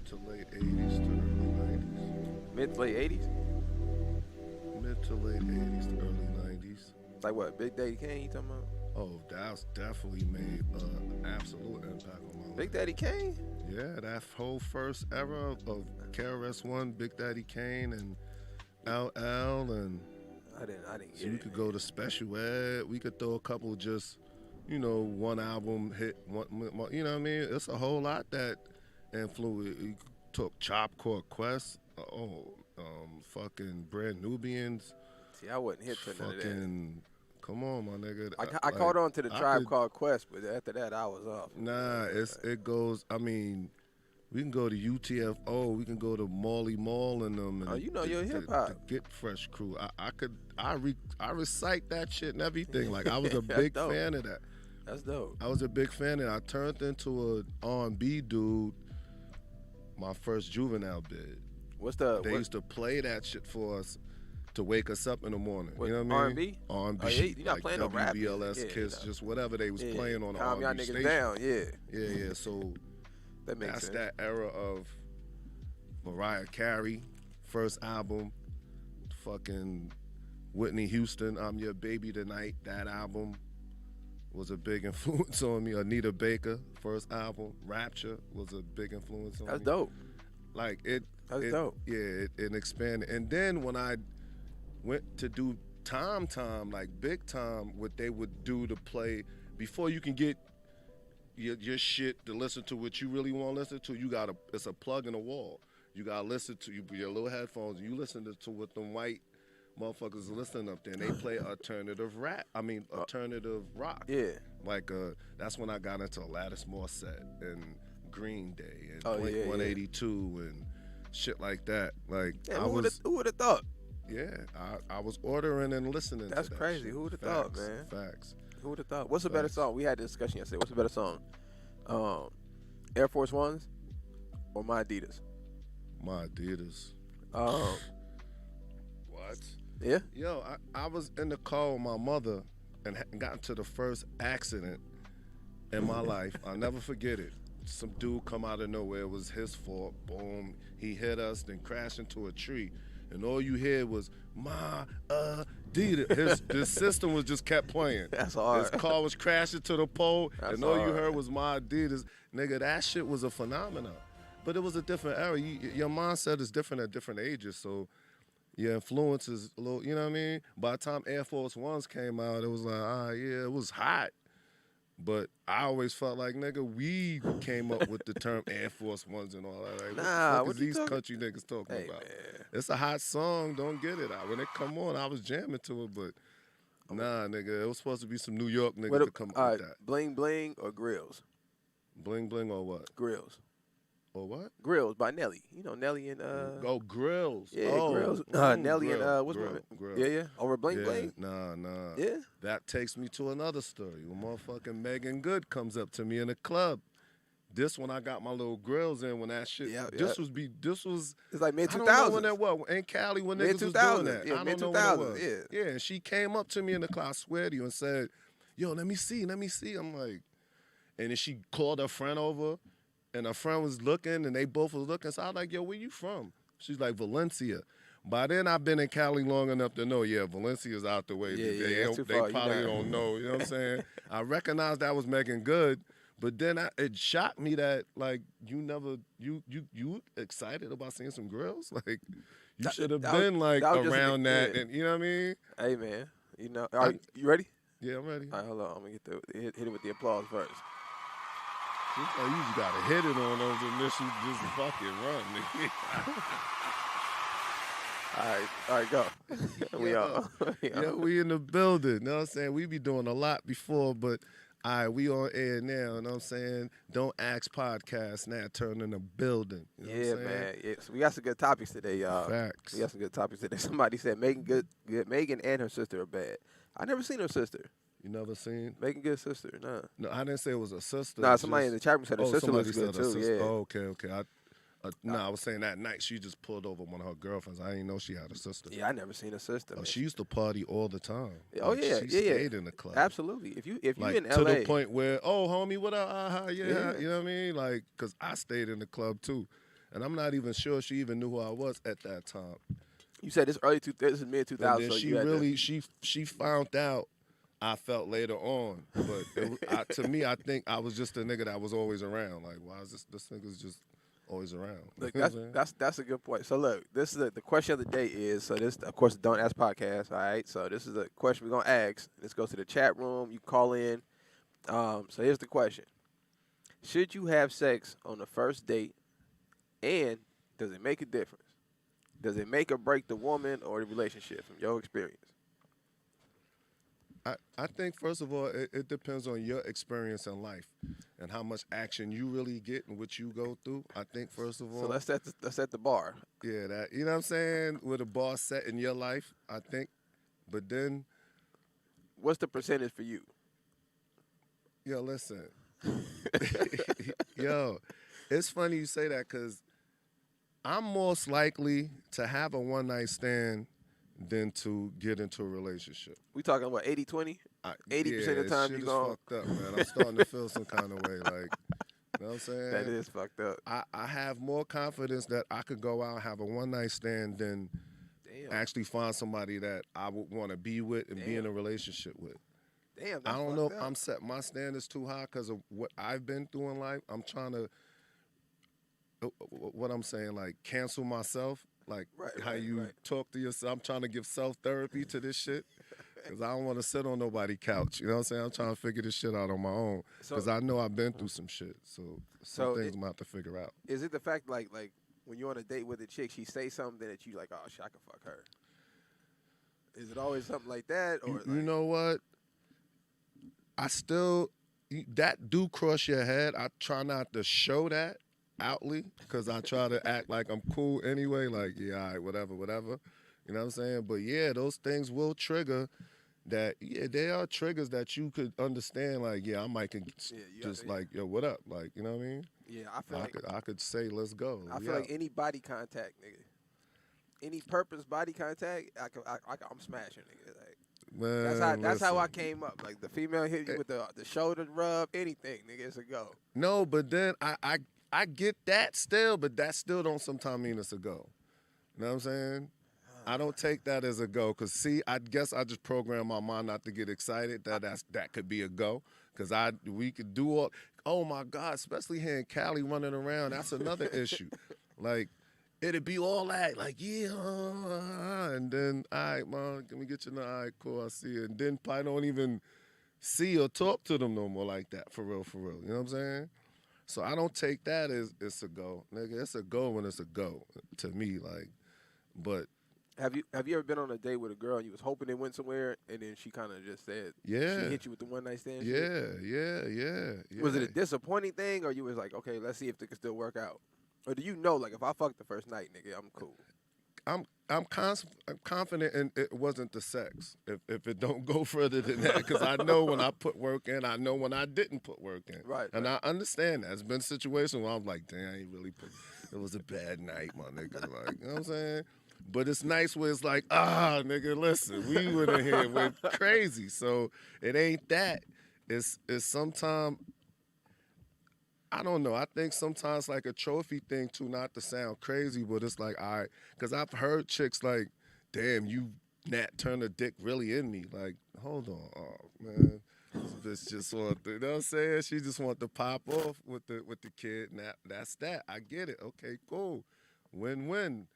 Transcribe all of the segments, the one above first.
mid to late 80s to early 90s. Mid to late 80s? Mid to late 80s to early 90s. Like what? Big Daddy Kane you talking about? Oh, that's definitely made an absolute impact on my life. Big Daddy Kane? Yeah, that whole first era of KRS-One, Big Daddy Kane, and LL, and I didn't get so you it. could go to Special Ed. We could throw a couple just, one album hit. You know what I mean? It's a whole lot that influenced. You took Chop Court Quest. Fucking Brand Nubians. See, I wasn't hit to none of that. Fucking, come on, my nigga. I caught on to the Tribe Called Quest, but after that, I was off. Nah, it goes. I mean, we can go to UTFO. We can go to Marley Marl and them. And your hip hop. The Get Fresh crew. I recite that shit and everything. Like I was a big fan of that. That's dope. I was a big fan of it. I turned into an R&B dude. My first Juvenile bid. They used to play that shit for us to wake us up in the morning. What, you know what I mean? R&B? R&B. Oh, yeah, you're not like playing no rap. WBLS, Kiss, just whatever they was playing on the Calm R&B y'all niggas station. down, yeah. Yeah. So that's sense. That era of Mariah Carey, first album, fucking Whitney Houston, I'm Your Baby Tonight. That album was a big influence on me. Anita Baker, first album, Rapture, was a big influence on me. That's dope. Like That's dope. Yeah, it expanded. And then when I went to do Time, like Big Time, what they would do to play, before you can get your shit to listen to what you really want to listen to, it's a plug in the wall. You gotta listen to your little headphones, and you listen to what them white motherfuckers are listening up there, and they play alternative rock. Yeah. Like that's when I got into Alanis Morissette and Green Day and Blink 182 and shit like that. Like who would have thought? Yeah, I was ordering and listening. That's to that crazy. shit. Who would have thought, man? Facts. Who would have thought? What's a better song? We had this discussion yesterday. What's a better song? Air Force Ones or My Adidas? My Adidas. What? Yeah. Yo, I was in the car with my mother and got into the first accident in my life. I'll never forget it. Some dude come out of nowhere. It was his fault. Boom. He hit us, then crashed into a tree. And all you heard was, My Adidas. His system was just kept playing. That's hard. His car was crashing to the pole, That's and all hard. you heard was My Adidas. Nigga, that shit was a phenomenon. But it was a different era. Your mindset is different at different ages, so your influence is a little, you know what I mean? By the time Air Force Ones came out, it was like, it was hot. But I always felt like, nigga, we came up with the term Air Force Ones and all that. Like, what these country niggas talking about? Man. It's a hot song, don't get it. When it come on, I was jamming to it, but nah, nigga, it was supposed to be some New York niggas to come up with that. Bling Bling or Grills? Bling Bling or what? Grills. Or what? Grills by Nelly. You know Nelly and Grills. Yeah, oh, Grills. Nelly and what's my Grills. Yeah. Over Bling Bling. Nah. Yeah. That takes me to another story. When motherfucking Megan Good comes up to me in the club. This when I got my little grills in when that shit. This was. It's like mid 2000s. I don't know when that was in Cali when niggas was doing that. Yeah, I mid don't know when it 2000s. was. Yeah, and she came up to me in the club, I swear to you, and said, "Yo, let me see." I'm like, and then she called her friend over. And her friend was looking, and they both was looking. So I was like, yo, where you from? She's like, Valencia. By then, I've been in Cali long enough to know, Valencia's out the way. Yeah, they probably don't know, you know what I'm saying? I recognized that was Megan Good, but then it shocked me that, like, you excited about seeing some girls? Like, you should have been, like, around that, and you know what I mean? Hey, man, you ready? Yeah, I'm ready. All right, hold on. I'm going to hit it with the applause first. You just gotta hit it on those initials, just fucking run, nigga. All right, go. We in the building. You know what I'm saying? We be doing a lot before, but we on air now. You know what I'm saying? Don't Ask Podcast now, turn in the building. You know what I'm saying? Man. Yeah, so we got some good topics today, y'all. Facts. We got some good topics today. Somebody said Megan and her sister are bad. I never seen her sister. You never seen? Megan Good's sister, nah. No, I didn't say it was a sister. Nah, somebody in the chat room said her sister looks good too. Yeah. Oh, okay. I was saying that night she just pulled over one of her girlfriends. I didn't know she had a sister. Yeah, I never seen a sister. She used to party all the time. Oh yeah, she stayed in the club. Absolutely. If you like, in LA, to the point where, oh homie, what up? You know what I mean? Like, cause I stayed in the club too. and I'm not even sure she even knew who I was at that time. You said this this is mid 2000s. And then so she you had really she found out. I felt later on, but to me, I think I was just a nigga that was always around. Like, why is this nigga's just always around? Look, that's a good point. So look, this is the question of the day is, so this, of course, the Don't Ask podcast, all right? So this is the question we're going to ask. Let's go to the chat room. You call in. So here's the question. Should you have sex on the first date, and does it make a difference? Does it make or break the woman or the relationship from your experience? I think, first of all, it depends on your experience in life and how much action you really get and what you go through. I think, first of all. So let's set the bar. Yeah, that, you know what I'm saying? With a bar set in your life, I think. But then. What's the percentage for you? Yo, listen. Yo, it's funny you say that because I'm most likely to have a one-night stand than to get into a relationship. We talking about 80-20? 80% of the time you go. Fucked up, man. I'm starting to feel some kind of way. Like, you know what I'm saying? That is fucked up. I have more confidence that I could go out and have a one-night stand than actually find somebody that I would want to be with and be in a relationship with. Damn, I don't know if my standards too high because of what I've been through in life. I'm trying to, what I'm saying, like, cancel myself. Like how you talk to yourself. I'm trying to give self-therapy to this shit because I don't want to sit on nobody's couch. You know what I'm saying? I'm trying to figure this shit out on my own because I know I've been through some shit. So some things I'm going to have to figure out. Is it the fact, like when you're on a date with a chick, she say something that you like, oh, shit, I can fuck her? Is it always something like that? Or you know what? That do cross your head. I try not to show that outly because I try to act like I'm cool anyway, like, yeah, all right, whatever. You know what I'm saying? But yeah, those things will trigger that. Yeah, they are triggers that you could understand, like, yeah, I might like, yo, what up? Like, you know what I mean? Yeah, I feel I could say, let's go. I feel like any body contact, nigga, any purpose body contact, I'm smashing, nigga. Like, man, that's how I came up. Like, the female hit you with the shoulder rub, anything, nigga, it's a go. No, but then I get that still, but that still don't sometimes mean it's a go. You know what I'm saying? I don't take that as a go because, see, I guess I just program my mind not to get excited that could be a go because we could do all, oh, my God, especially here in Cali running around, that's another issue. Like, it'd be all that, like, yeah, and then, all right, man, let me get you, all right, cool, I see you. And then probably don't even see or talk to them no more like that, for real. You know what I'm saying? So I don't take that as it's a go, nigga. It's a go when it's a go to me, like. But have you ever been on a date with a girl and you was hoping it went somewhere and then she kind of just said, yeah, she hit you with the one night stand? Yeah. Was it a disappointing thing or you was like, okay, let's see if it can still work out, or do you know, like, if I fuck the first night, nigga, I'm cool? I'm confident in it wasn't the sex. If it don't go further than that, because I know when I put work in, I know when I didn't put work in. Right. And I understand that. It's been situations where I'm like, damn, I ain't really put. It was a bad night, my nigga. Like, you know what I'm saying? But it's nice where it's like, nigga, listen, we went in here went crazy. So it ain't that. It's sometimes. I don't know. I think sometimes like a trophy thing too, not to sound crazy, but it's like, all right, because I've heard chicks like, damn, you Nat Turner dick really in me. Like, hold on, oh man, this just want to, you know what I'm saying? She just want to pop off with the kid. Now that's that. I get it. Okay, cool, win-win.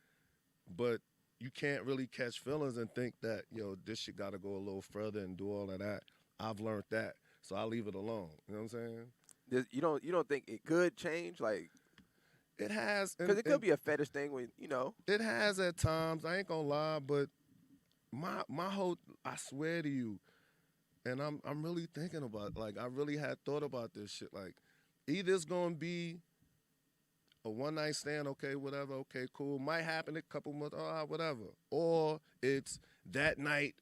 But you can't really catch feelings and think that, yo, this shit got to go a little further and do all of that. I've learned that, so I leave it alone. You know what I'm saying? You don't think it could change? Like, it has. Because it could be a fetish thing when, you know. It has at times. I ain't gonna lie, but my whole, I swear to you, and I'm really thinking about, like, I really had thought about this shit. Like, either it's gonna be a one-night stand, okay, whatever, okay, cool. Might happen a couple months, whatever. Or it's that night,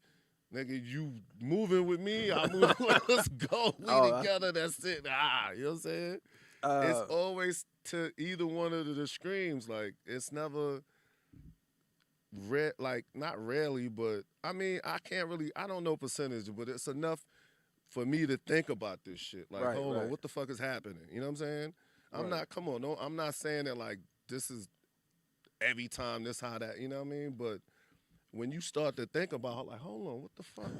nigga, you moving with me, I move, let's go. We together, that's it. You know what I'm saying? It's always to either one of the screams. Like, it's never, like, not rarely, but, I mean, I don't know percentage, but it's enough for me to think about this shit. Like, hold on, what the fuck is happening? You know what I'm saying? I'm not saying it like this is every time this how that, you know what I mean? But when you start to think about like, hold on, what the fuck?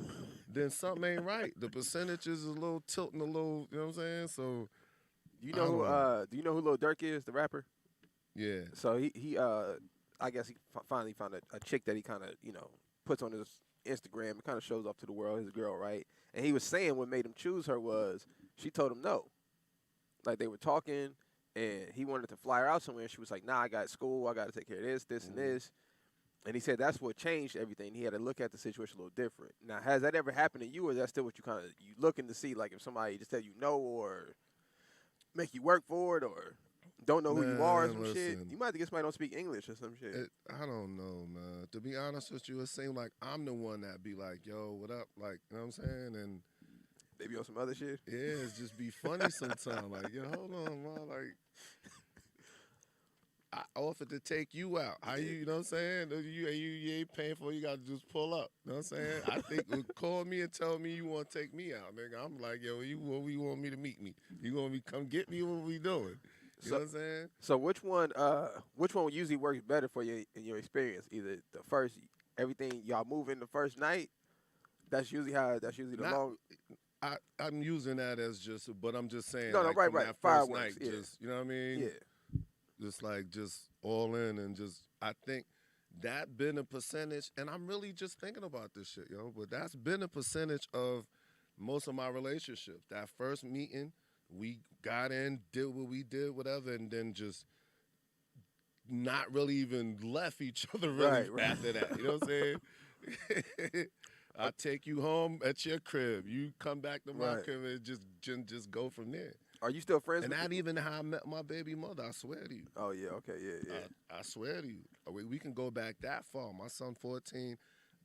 Then something ain't right. The percentages is a little tilting a little, you know what I'm saying? So You know who? Do you know who Lil Durk is, the rapper? yeah. So he I guess he finally found a chick that he kind of puts on his Instagram and kind of shows off to the world, his girl, right? And he was saying what made him choose her was she told him no. Like they were talking, and he wanted to fly her out somewhere. And she was like, "Nah, I got school. I got to take care of this, and this." And he said that's what changed everything. He had to look at the situation a little different. Now, has that ever happened to you, or is that still what you looking to see? Like if somebody just tell you no, or make you work for it, or don't know who you are or some shit. You might have to get somebody who don't speak English or some shit. I don't know, man. To be honest with you, it seems like I'm the one that be like, yo, what up? Like, you know what I'm saying? And they be on some other shit? Yeah, it's just be funny sometimes. Like, yo, hold on, man. Like, I offered to take you out. How you know what I'm saying? You ain't paying for it. You got to just pull up. You know what I'm saying? I think call me and tell me you want to take me out, nigga. I'm like, yo, you want me to meet me? You want me to come get me? What we doing? You know what I'm saying? So which one usually works better for you in your experience? Either the first, everything y'all move in the first night. That's usually the long. I'm using that as just, but I'm just saying. No, like, right. That first night, just you know what I mean? Yeah. Just like all in and just I think that been a percentage, and I'm really just thinking about this shit, yo. But that's been a percentage of most of my relationships. That first meeting, we got in, did what we did, whatever, and then just not really even left each other really right. after that. You know what I'm saying? I take you home at your crib. You come back to my crib and just go from there. Are you still friends? And with not even how I met my baby mother. I swear to you. Oh yeah, okay, yeah. I swear to you. We can go back that far. My son, 14.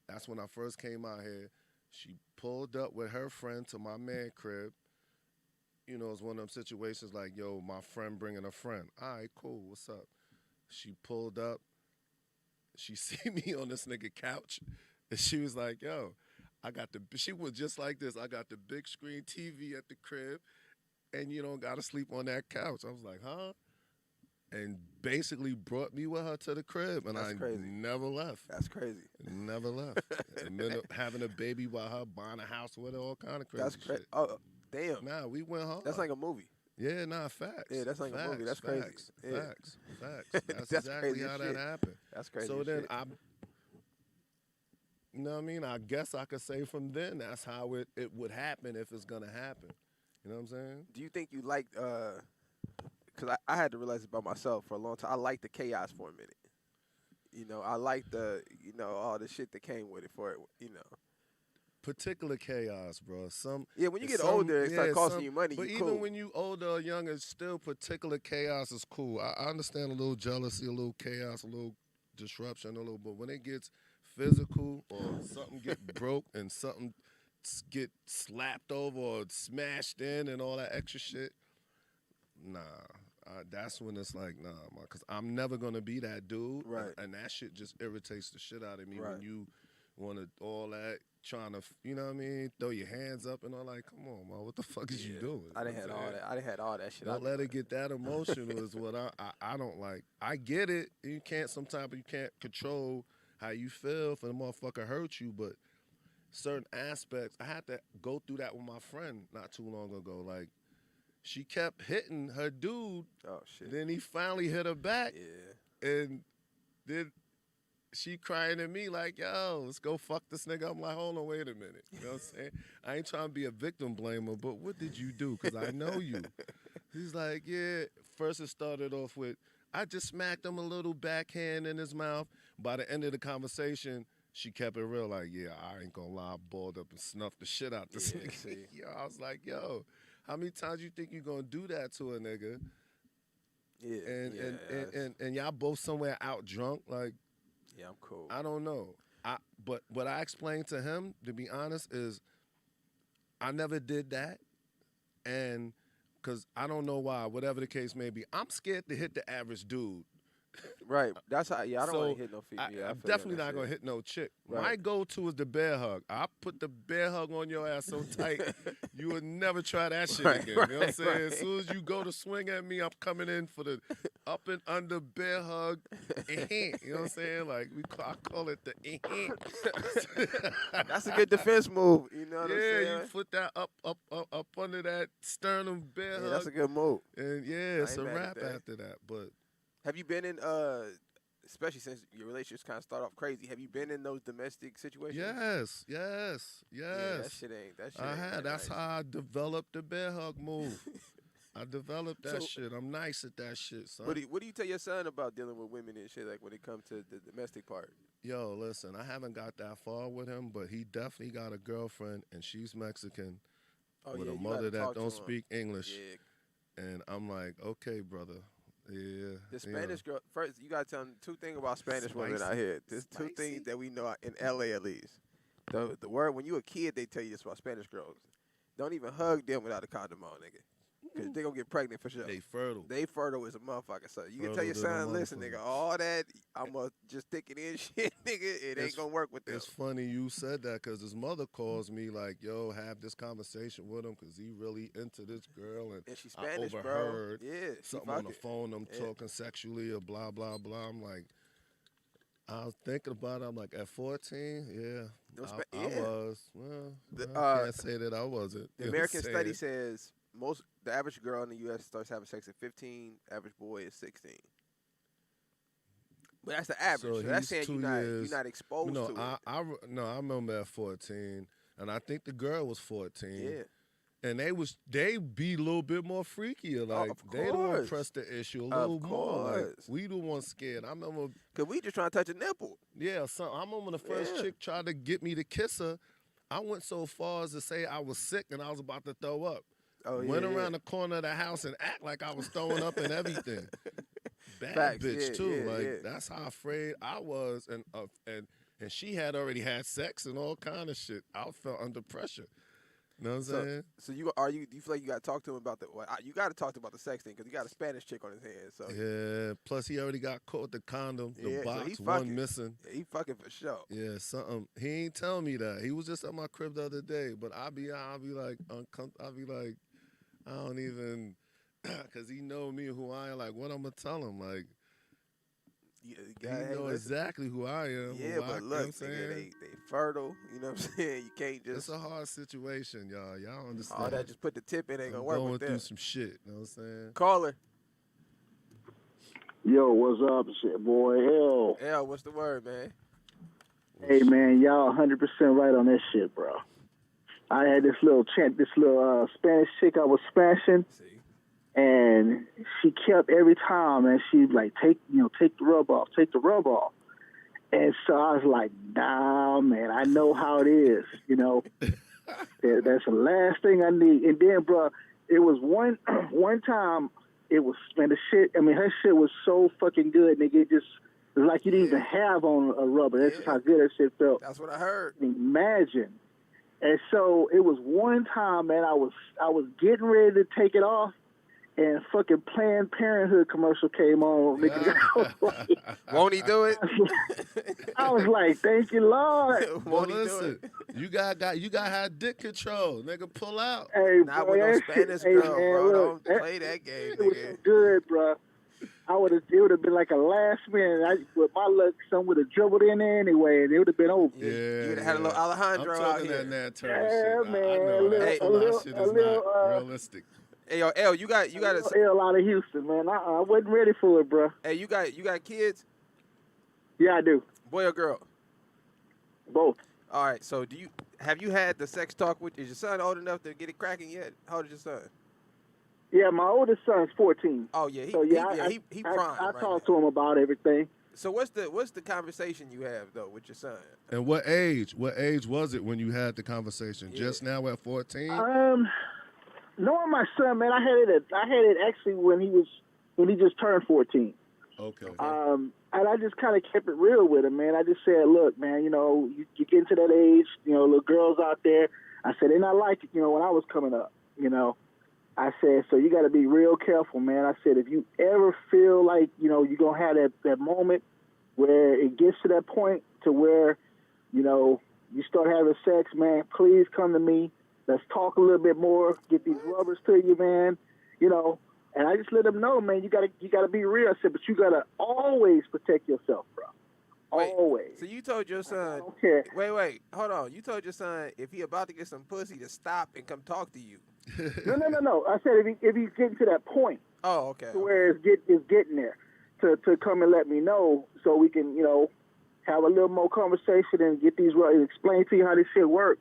That's when I first came out here. She pulled up with her friend to my man crib. You know, it's one of them situations like, yo, my friend bringing a friend. All right, cool. What's up? She pulled up. She see me on this nigga couch, and she was like, yo, she was just like this. I got the big screen TV at the crib, and you don't got to sleep on that couch. I was like, huh? And basically brought me with her to the crib, and That's crazy. Never left. That's crazy. Never left. And then having a baby while her, buying a house with her, all kind of crazy That's shit. Oh, damn. Nah, we went hard. That's like a movie. Yeah, nah, facts. Yeah, that's like a movie. That's crazy. Facts. That's exactly how that happened. That's crazy. So then you know what I mean? I guess I could say from then that's how it would happen if it's gonna happen. You know what I'm saying? Do you think you like? Because I had to realize it by myself for a long time. I liked the chaos for a minute. You know, I liked the all the shit that came with it for it. Particular chaos, bro. When you get older, it starts costing you money. But even when you older or younger, still particular chaos is cool. I understand a little jealousy, a little chaos, a little disruption, but when it gets physical or something get broke and something get slapped over or smashed in and all that extra shit, nah. That's when it's like, nah, man, because I'm never going to be that dude. Right. And that shit just irritates the shit out of me right. when you want to all that, trying to, you know what I mean, throw your hands up and all like, come on, man, what the fuck is you doing? I didn't have all that shit. Don't let it get that emotional is what I don't like. I get it. You can't control how you feel for the motherfucker hurt you, but certain aspects, I had to go through that with my friend not too long ago. Like, she kept hitting her dude. Oh, shit. Then he finally hit her back. Yeah. And then she crying at me like, yo, let's go fuck this nigga. I'm like, hold on, wait a minute. You know what I'm saying? I ain't trying to be a victim blamer, but what did you do? Because I know you. He's like, yeah. First it started off with, I just smacked him a little backhand in his mouth. By the end of the conversation, she kept it real like, yeah, I ain't gonna lie, I balled up and snuffed the shit out this nigga. Yo, I was like, yo, how many times you think you gonna do that to a nigga? Yeah. And y'all both somewhere out drunk? Like, yeah, I'm cool. I don't know. But what I explained to him, to be honest, is I never did that. And because I don't know why, whatever the case may be, I'm scared to hit the average dude. Right. That's how. Yeah, I don't want So to hit no female. Yeah, I I'm feel you on definitely that not gonna shit. hit no chick. Right. My go-to is the bear hug. I put the bear hug on your ass so tight, you would never try that shit Right, again. You know what I'm right, saying? As right. soon as you go to swing at me, I'm coming in for the up and under bear hug. You know what I'm saying? Like I call it the That's a good defense move. You know what I'm Yeah, saying? you put that up under that sternum bear Yeah, that's hug, a good move. and yeah, I it's ain't a mad at wrap that. after that. But Have you been in especially since your relationships kind of start off crazy, have you been in those domestic situations? yes. Yeah, that shit ain't I had. that That's nice. how I developed the bear hug move. I developed that So- shit. I'm nice at that shit, son. What do you tell your son about dealing with women and shit, like when it comes to the domestic part? Yo, listen, I haven't got that far with him, but he definitely got a girlfriend, and she's Mexican Oh, with yeah, a you mother gotta talk that to don't him. speak English. Yeah. And I'm like, okay, brother. Yeah. The Spanish girl, first, you got to tell them two things about Spanish women out Spicy. here. There's two things that we know in LA at least. The word, when you a kid, they tell you this about Spanish girls. Don't even hug them without a condom on, nigga. Because they going to get pregnant for sure. They fertile. They fertile as a motherfucker. So you can tell Fertile your to the son, listen, nigga, motherfucker. all that, I'm going to just stick it in shit, nigga. It ain't It's- going to work with them. It's funny you said that because his mother calls me like, yo, have this conversation with him because he really into this girl. And And she's I Spanish, bro. overheard Yeah. she something on the fucking- phone, them Yeah. talking sexually or blah, blah, blah. I'm like, I was thinking about it. I'm like, at 14, yeah, Those I Spa- yeah. was. Well, The, I can't say that I wasn't. The You know what I'm American study saying? says the average girl in the U.S. starts having sex at 15. Average boy is 16. But that's the average. So So, that's he's saying 2 you're years. not exposed No, to it. I remember at 14, and I think the girl was 14. Yeah. And they be a little bit more freakier. Like of they the one course. press the issue a Of little more. Like course. we the one scared. I remember, Because we just trying to touch a nipple. yeah. I remember when the first Yeah. chick tried to get me to kiss her. I went so far as to say I was sick and I was about to throw up. Oh, Went yeah, around the corner of the house and act like I was throwing up and everything. Bad Facts, bitch yeah, too. yeah, Like yeah. that's how afraid I was, and she had already had sex and all kind of shit. I felt under pressure. You know what I'm saying? So do you feel like you got to talk to him about you got to talk to him about the sex thing because he got a Spanish chick on his hands. So Yeah. Plus, he already got caught with the condom, the Yeah, so box, he one fucking. missing. yeah, he fucking for sure. Yeah, something. He ain't tell me that. He was just at my crib the other day, but I'll be like uncomfortable. I'll be like, I don't even, cause he know me who I am. Like, what I'm gonna tell him? Like, You he gotta- know listen. exactly who I am. Yeah, who but you know look, what I'm nigga, saying? they fertile. You know what I'm saying? You can't just It's a hard situation, y'all. Y'all understand? all that. Just put the tip in ain't I'm gonna work going with through them. some shit. You know what I'm saying? Caller, Yo, what's up, shit, boy? Hell. L, what's the word, man? Hey, man, y'all 100% right on that shit, bro. I had this little Spanish chick I was smashing, See, and she kept every time, and she'd like, take the rub off, take the rub off. And so I was like, nah, man, I know how it is, you know. That's the last thing I need. And then, bro, it was one time, it was, man, her shit was so fucking good, nigga. It was like you didn't even have on a rubber. That's just how good that shit felt. that's what I heard. Imagine. And so it was one time, man, I was getting ready to take it off, and fucking Planned Parenthood commercial came on. Nigga. Won't he do it? I was like, thank you, Lord. But Won't he do listen, it? you got have dick control, nigga. Pull out. Hey, Not boy, with no that shit- Spanish hey, girl, man, bro. look, Don't play that game, It was nigga. so good, bro. It would have been like a last minute. With my luck, some would have dribbled in there anyway, and it would have been over. Yeah, you would have had a little Alejandro I'm out talking here. that Nat Turner Yeah, shit. man, I know a that little- pull a out little- shit a is little, not realistic. Hey, yo, L, you got a L out of Houston, man. I wasn't ready for it, bro. hey, you got kids, Yeah, I do. boy or girl? Both. All right. So have you had the sex talk with? Is your son old enough to get it cracking yet? How old is your son? Yeah, my oldest son's 14. Oh yeah, So he prime. I right talked now. to him about everything. So what's the conversation you have though with your son? And what age? What age was it when you had the conversation? Yeah. Just now at 14? Knowing my son, man, I had it actually when he just turned 14. Okay. And I just kind of kept it real with him, man. I just said, look, man, you get into that age, little girls out there. I said, they're not like, when I was coming up, I said, so you got to be real careful, man. I said, if you ever feel like, you're going to have that moment where it gets to that point to where, you start having sex, man, please come to me. Let's talk a little bit more. Get these rubbers to you, man. And I just let them know, man, you gotta be real. I said, but you gotta always protect yourself, bro. Always. So you told your son. I don't care. Wait, hold on. You told your son if he about to get some pussy to stop and come talk to you. No. I said if he's getting to that point. Oh, okay. To where it's getting there, to come and let me know so we can have a little more conversation and get these right and explain to you how this shit work,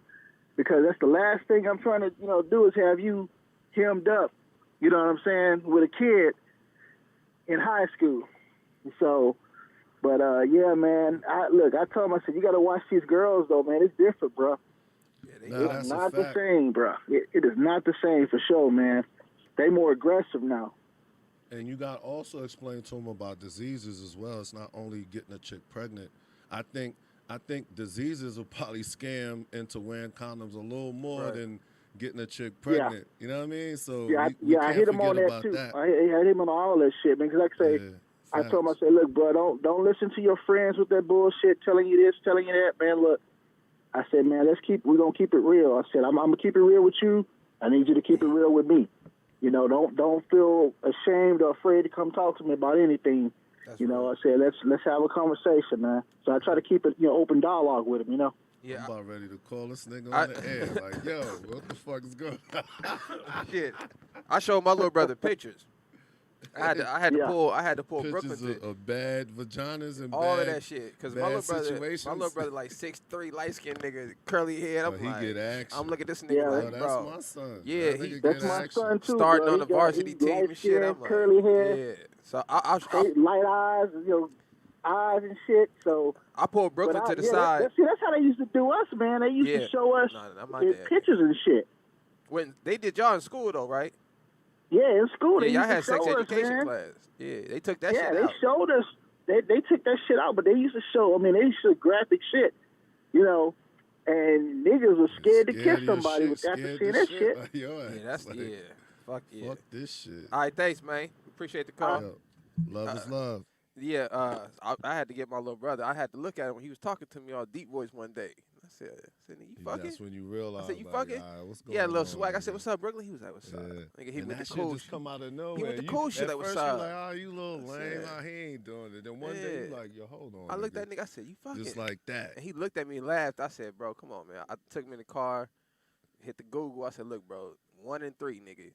because that's the last thing I'm trying to do is have you hemmed up. You know what I'm saying, with a kid in high school. So, but yeah, man. I told him, I said, you got to watch these girls though, man. It's different, bro. Yeah, it's not the same, bro. It is not the same for sure, man. They more aggressive now. And you got to also explain to them about diseases as well. It's not only getting a chick pregnant. I think diseases will probably scam into wearing condoms a little more than getting a chick pregnant. You know what I mean? So we I hit him on that too. I hit him on all that shit, man. Because like I say, I told him, I said, look, bro, don't listen to your friends with that bullshit, telling you this, telling you that, man. Look, I said, man, we're gonna keep it real. I said, I'm gonna keep it real with you. I need you to keep it real with me. Don't feel ashamed or afraid to come talk to me about anything. I said, let's have a conversation, man. So I try to keep it, open dialogue with him, Yeah, I'm about ready to call this nigga on the air. Like, yo, what the fuck is going on? Shit. I showed my little brother pictures. I had to pull pictures Brooklyn of bad vaginas and all bad, of that shit. Because my little brother like 6'3", light skinned nigga, curly head. I'm looking at this nigga like, bro. That's my son. Yeah, that's my son too. Starting bro. on the varsity team and shit. I'm like, curly hair. Yeah. So I light eyes, eyes and shit. So I pulled Brooklyn to the side. That's how they used to do us, man. They used to show us pictures and shit. When they did y'all in school though, right? Yeah, in school. Yeah, y'all had sex education class. Yeah, they took that shit out. Yeah, they showed us. They took that shit out, but they used to show. I mean, they used to graphic shit, and niggas was scared to kiss somebody after seeing that shit. Fuck yeah. Fuck this shit. All right, thanks, man. Appreciate the call. Love is love. Yeah, I had to get my little brother. I had to look at him when he was talking to me all deep voice one day. I said, nigga, you fucking? That's when you realize. I said, you like, fucking? What's going yeah, a little on, swag. nigga? I said, what's up, Brooklyn? He was like, what's up? Nigga, he with the cool shit. Come out of nowhere. He with the cool shit. Like, what's up? You like, oh, you little lame. He ain't doing it. Then one day you like, yo, hold on. I looked at that nigga. I said, you fucking? Just like that. And he looked at me and laughed. I said, bro, come on, man. I took him in the car, hit the Google. I said, look, bro, 1 in 3, nigga.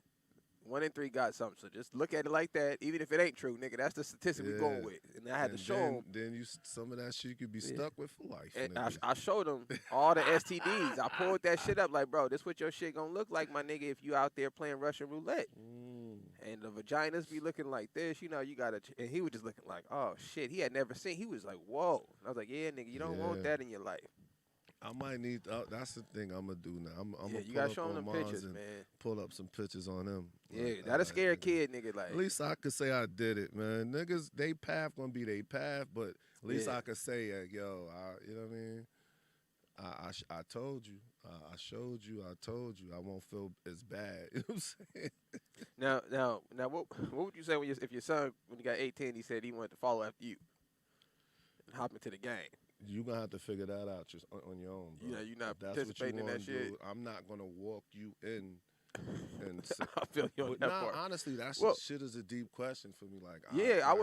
1 in 3 got something. So just look at it like that. Even if it ain't true, nigga, that's the statistic we going with. And I had to show him. Then some of that shit you could be stuck with for life. And I showed him all the STDs. I pulled that shit up like, bro, this what your shit gonna look like, my nigga, if you out there playing Russian roulette. And the vaginas be looking like this, you gotta. And he was just looking like, oh shit, he had never seen. He was like, whoa. And I was like, yeah, nigga, you don't want that in your life. I might need. That's the thing I'm gonna do now. I'm gonna you gotta show him the pictures, man. Pull up some pictures on him. Yeah, that'll scare a kid, nigga. Like, at least I could say I did it, man. Niggas, they path gonna be they path, but at least I could say, yo, you know what I mean? I told you, I showed you, I told you, I won't feel as bad. You know what I'm saying? Now, what would you say if your son, when he got 18, he said he wanted to follow after you and hop into the game? You're going to have to figure that out just on your own, bro. Yeah, you're not that's participating in that shit. Do, I'm not going to walk you in. And I feel you on that part. Honestly, that shit is a deep question for me. Like, I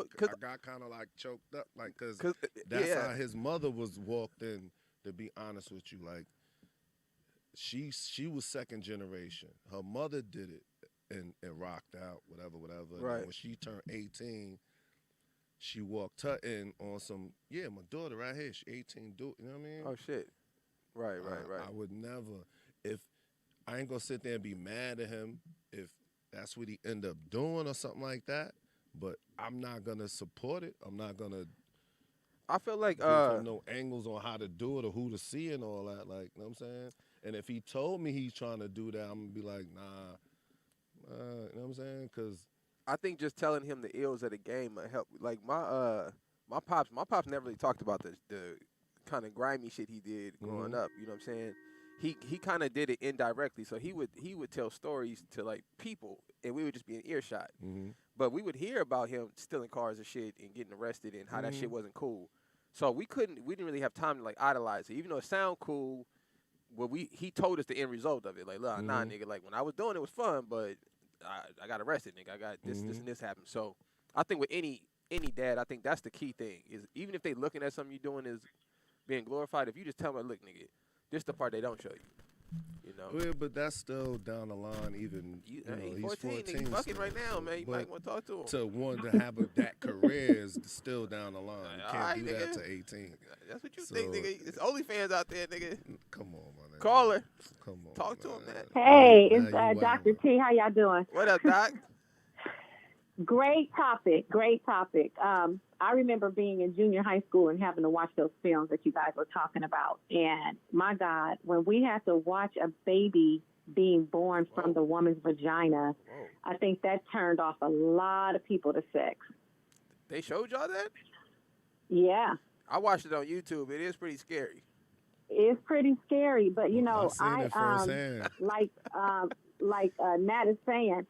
got kind of like choked up, like, because that's how his mother was walked in. To be honest with you, like, she was second generation. Her mother did it and rocked out, whatever. Right. And when she turned 18, she walked her in on some. Yeah, my daughter right here. She 18. You know what I mean? Oh shit. Right. I would never. If I ain't gonna sit there and be mad at him if that's what he end up doing or something like that. But I'm not gonna support it. I'm not gonna. I feel like give him no angles on how to do it or who to see and all that. Like, you know what I'm saying? And if he told me he's trying to do that, I'm gonna be like, nah. You know what I'm saying? Because I think just telling him the ills of the game might help. Like my pops never really talked about the kind of grimy shit he did growing up. You know what I'm saying? he kind of did it indirectly. So he would tell stories to like people, and we would just be in earshot. Mm-hmm. But we would hear about him stealing cars and shit and getting arrested and how that shit wasn't cool. So we didn't really have time to like idolize it, even though it sound cool. Well, he told us the end result of it. Like, look, nah, nigga. Like when I was doing it was fun, but I got arrested, nigga. I got this and this happened. So I think with any dad, I think that's the key thing is even if they looking at something you're doing is being glorified, if you just tell them, look, nigga, this the part they don't show you. You know. Yeah, but that's still down the line. Even He's 14. Nigga, fucking right now, so, man. You might want to talk to him. To want to have that career is still down the line. You can't do that to 18. That's what you think, nigga. It's OnlyFans out there, nigga. Come on, my nigga. Call her. Come on. Talk to him, man. Hey, it's Dr. T. How y'all doing? What up, Doc? Great topic. Great topic. I remember being in junior high school and having to watch those films that you guys were talking about. And my God, when we had to watch a baby being born from the woman's vagina, I think that turned off a lot of people to sex. They showed y'all that? Yeah. I watched it on YouTube. It is pretty scary. It's pretty scary, but you know, like Nat is saying,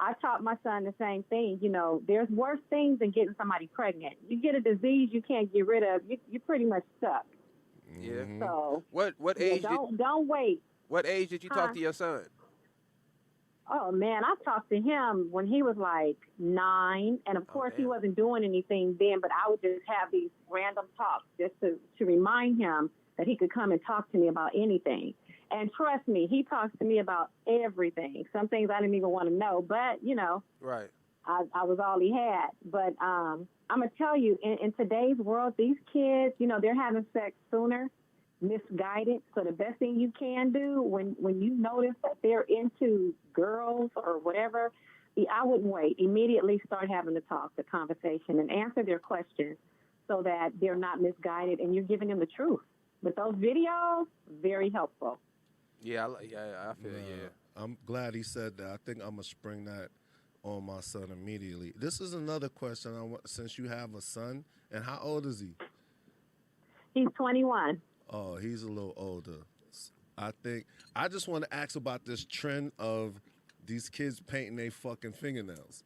I taught my son the same thing. You know, there's worse things than getting somebody pregnant. You get a disease you can't get rid of, you're pretty much stuck. Yeah. So what age? Don't wait. What age did you talk to your son? Oh man, I talked to him when he was like 9, and of course he wasn't doing anything then. But I would just have these random talks just to remind him that he could come and talk to me about anything. And trust me, he talks to me about everything. Some things I didn't even want to know, but, you know, right. I was all he had. But I'm going to tell you, in today's world, these kids, you know, they're having sex sooner, misguided. So the best thing you can do when you notice that they're into girls or whatever, I wouldn't wait. Immediately start having the conversation, and answer their questions so that they're not misguided and you're giving them the truth. But those videos, very helpful. Yeah, I feel it, yeah. I'm glad he said that. I think I'm going to spring that on my son immediately. This is another question. Since you have a son, and how old is he? He's 21. Oh, he's a little older. I just want to ask about this trend of these kids painting their fucking fingernails.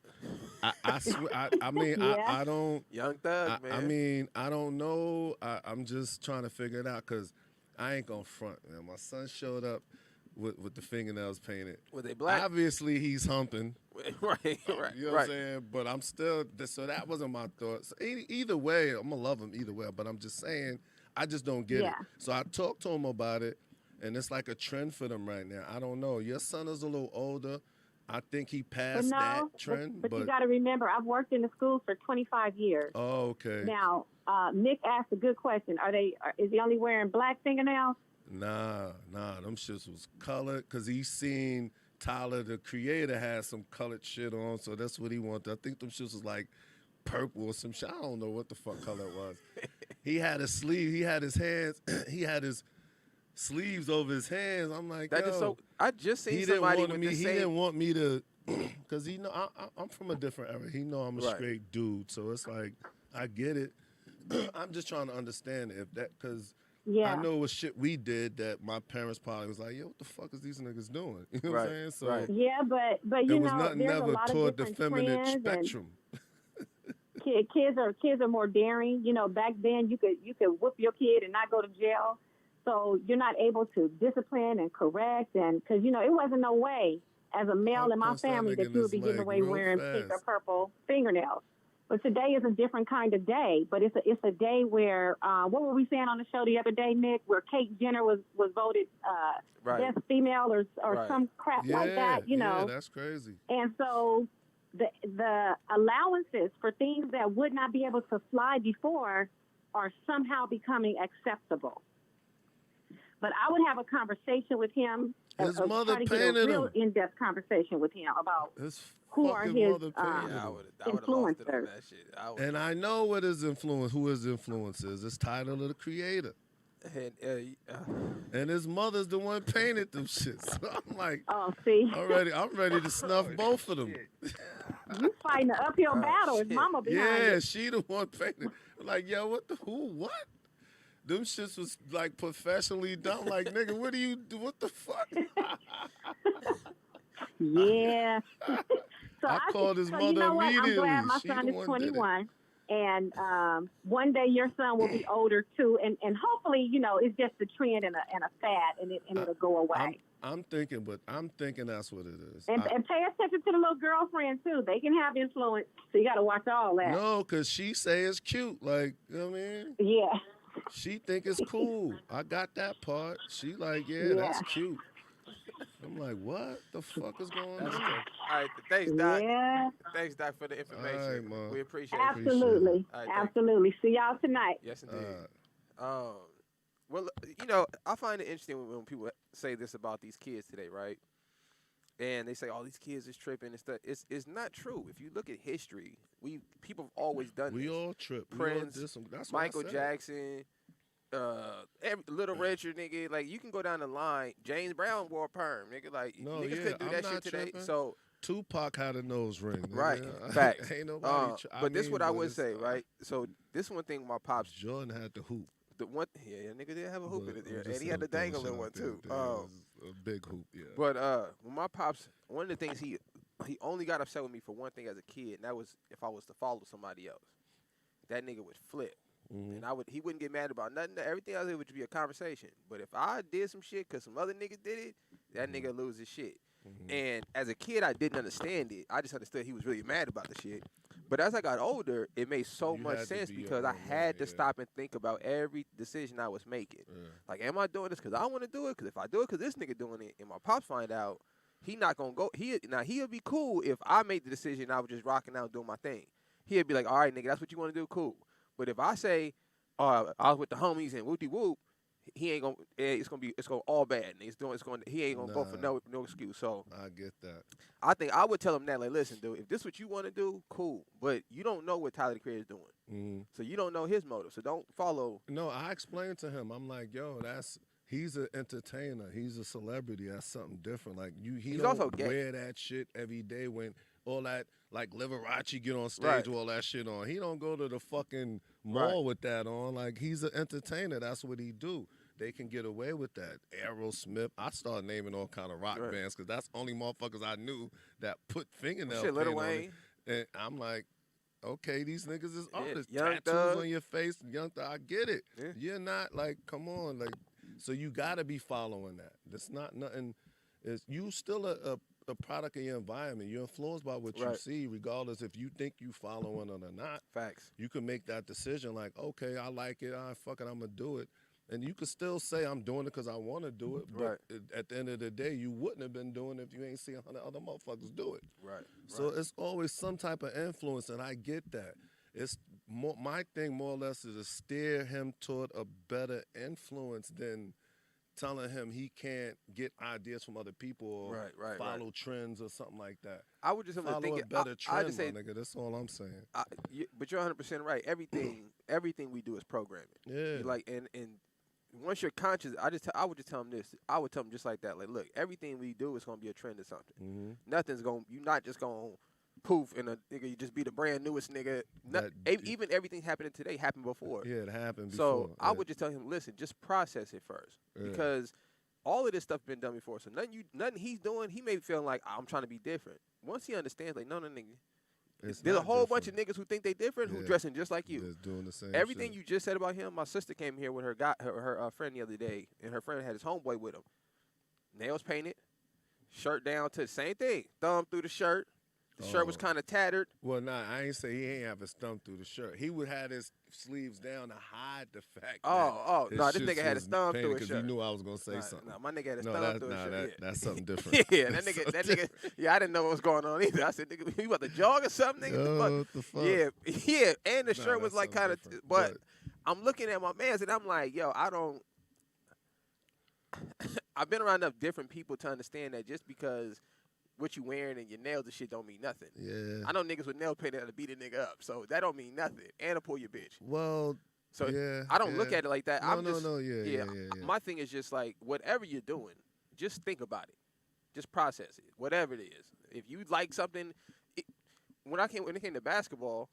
I swear, I mean, yeah. I don't. Young thug, man. I mean, I don't know. I'm just trying to figure it out because I ain't gonna front, man. My son showed up with the fingernails painted. Were they black? Obviously, he's humping. right. You know what I'm saying? But I'm still, so that wasn't my thoughts. Either way, I'm gonna love him either way. But I'm just saying, I just don't get it. So I talked to him about it, and it's like a trend for them right now. I don't know. Your son is a little older. I think he passed that trend. But you got to remember, I've worked in the schools for 25 years. Oh, okay. Now, Nick asked a good question. Is he only wearing black fingernails? Nah, them shits was colored because he seen Tyler, the creator, had some colored shit on, so that's what he wanted. I think them shits was like purple or some shit. I don't know what the fuck color it was. He had a sleeve. He had his hands. He had his sleeves over his hands. I'm like, that is so. I just seen somebody with the same. He didn't want me to, because he know I'm from a different era. He know I'm a straight dude, so it's like I get it. I'm just trying to understand if that, because I know what shit we did that my parents probably was like, yo, what the fuck is these niggas doing? You know what I'm saying? So yeah, but you know, nothing there's never a lot toward of the feminine spectrum. Kids are more daring. You know, back then you could whoop your kid and not go to jail. So you're not able to discipline and correct, and because, you know, it wasn't no way as a male in my family that you would be getting away wearing pink or purple fingernails. But today is a different kind of day. But it's a day where, what were we saying on the show the other day, Nick, where Kate Jenner was voted best female or some crap like that, you know. Yeah, that's crazy. And so the allowances for things that would not be able to fly before are somehow becoming acceptable. But I would have a conversation with him. His mother painted him. A real in-depth conversation with him about who are his influencers. And I know what who his influence is. It's Tyler, the creator. And his mother's the one painted them shit. So I'm like, see, I'm ready to snuff both of them. You fighting an uphill battle. His mama behind it. Yeah, she the one painted. I'm like, yo, what? them shits was like professionally done. Like, nigga, what do you do? What the fuck? Yeah. So I called his so you mother know what? I'm glad immediately. my She son the is one did it. 21, and one day your son will be older too, and hopefully, it's just a trend and a fad, and it'll go away. I'm thinking that's what it is. And pay attention to the little girlfriend too. They can have influence, so you got to watch all that. No, cause she say it's cute. Like, you know what I mean? Yeah. She think it's cool. I got that part. She like, yeah, that's cute. I'm like, what the fuck is going That's on? good. All right, thanks, Doc. Yeah. Thanks, Doc, for the information. All right, Ma. We appreciate it. Absolutely. All right, thank Absolutely. See y'all tonight. Yes, indeed. Well, I find it interesting when people say this about these kids today, right? And they say, "Oh, these kids is tripping and stuff." It's not true. If you look at history, people have always done this. We all trip. Prince, That's Michael what I said. Jackson, Little Richard, nigga. Like, you can go down the line. James Brown wore a perm, nigga. Like, No, niggas yeah, couldn't do I'm that not shit today. tripping. So, Tupac had a nose ring. Nigga. right, facts. Ain't nobody. But this is what I would say, right? So this one thing my pops. Jordan had the hoop. The one, yeah, nigga did have a hoop in it, I'm and just he had the saying, dangle in shout one out there. too. It was a big hoop, yeah. But when my pops, one of the things he only got upset with me for one thing as a kid, and that was if I was to follow somebody else. That nigga would flip, and he wouldn't get mad about nothing. Everything else would be a conversation. But if I did some shit because some other nigga did it, that nigga lose his shit. And as a kid, I didn't understand it. I just understood he was really mad about the shit. But as I got older, it made so much sense because I had to stop and think about every decision I was making. Yeah. Like, am I doing this because I want to do it? Because if I do it because this nigga doing it, and my pops find out, he not gonna go. He'll be cool if I made the decision. I was just rocking out doing my thing. He'd be like, all right, nigga, that's what you want to do, cool. But if I say, I was with the homies and whoopty whoop, he ain't gonna. It's gonna all bad. And he ain't gonna go for no excuse. So I get that. I think I would tell him that, like, listen, dude, if this is what you want to do, cool. But you don't know what Tyler the Creator's doing, so you don't know his motive. So don't follow. No, I explained to him. I'm like, yo, he's an entertainer. He's a celebrity. That's something different. Like he's don't also gay. wear that shit every day when all that like Liberace get on stage Right. with all that shit on. He don't go to the fucking mall with that on. Like, he's an entertainer. That's what he do. They can get away with that. Aerosmith. I started naming all kind of rock bands because that's the only motherfuckers I knew that put fingernail paint Lil on Wayne. it. And I'm like, okay, these niggas is artists. Young Tattoos Thug. on your face, Young Thug. I get it. Yeah. You're not like, come on, like. So you got to be following that. That's not nothing. You still a product of your environment. You're influenced by what you see, regardless if you think you following it or not. Facts. You can make that decision like, okay, I like it. Fuck it, I'm going to do it. And you could still say I'm doing it because I want to do it. But at the end of the day, you wouldn't have been doing it if you ain't seen 100 other motherfuckers do it. Right. So it's always some type of influence, and I get that. It's more, my thing more or less is to steer him toward a better influence than telling him he can't get ideas from other people or follow trends or something like that. I would just follow think a better trend, just say, my nigga. That's all I'm saying. But you're 100% right. Everything we do is programming. Yeah. And once you're conscious, I would just tell him this. I would tell him just like that. Like, look, everything we do is gonna be a trend or something. Nothing's gonna. You're not just gonna poof and nigga. You just be the brand newest nigga. Even everything happening today happened before. Yeah, it happened before. So I would just tell him, listen, just process it first because all of this stuff been done before. So nothing he's doing, he may be feeling like I'm trying to be different. Once he understands, like, no, nigga. There's a whole bunch of niggas who think they different who dressing just like you. Just doing the same Everything shit. you just said about him, my sister came here with her friend the other day, and her friend had his homeboy with him. Nails painted, shirt down to the same thing. Thumb through the shirt. The shirt was kind of tattered. Well, I ain't say he ain't have his thumb through the shirt. He would have his sleeves down to hide the fact. No, this shits nigga had his thumb through his because shirt. he knew I was gonna say something. No, my nigga had his thumb through his shirt. That's something different. Yeah, that nigga. Yeah, I didn't know what was going on either. I said, nigga, you about to jog or something, nigga? What the fuck? Yeah, and the shirt was like kind of. But I'm looking at my man's and I'm like, yo, I don't. I've been around enough different people to understand that just because what you wearing and your nails and shit don't mean nothing. Yeah. I know niggas with nail paint that'll beat a nigga up, so that don't mean nothing. And to pull your bitch. Well, so I don't look at it like that. My thing is just like whatever you're doing, just think about it. Just process it. Whatever it is. If you like something, when it came to basketball,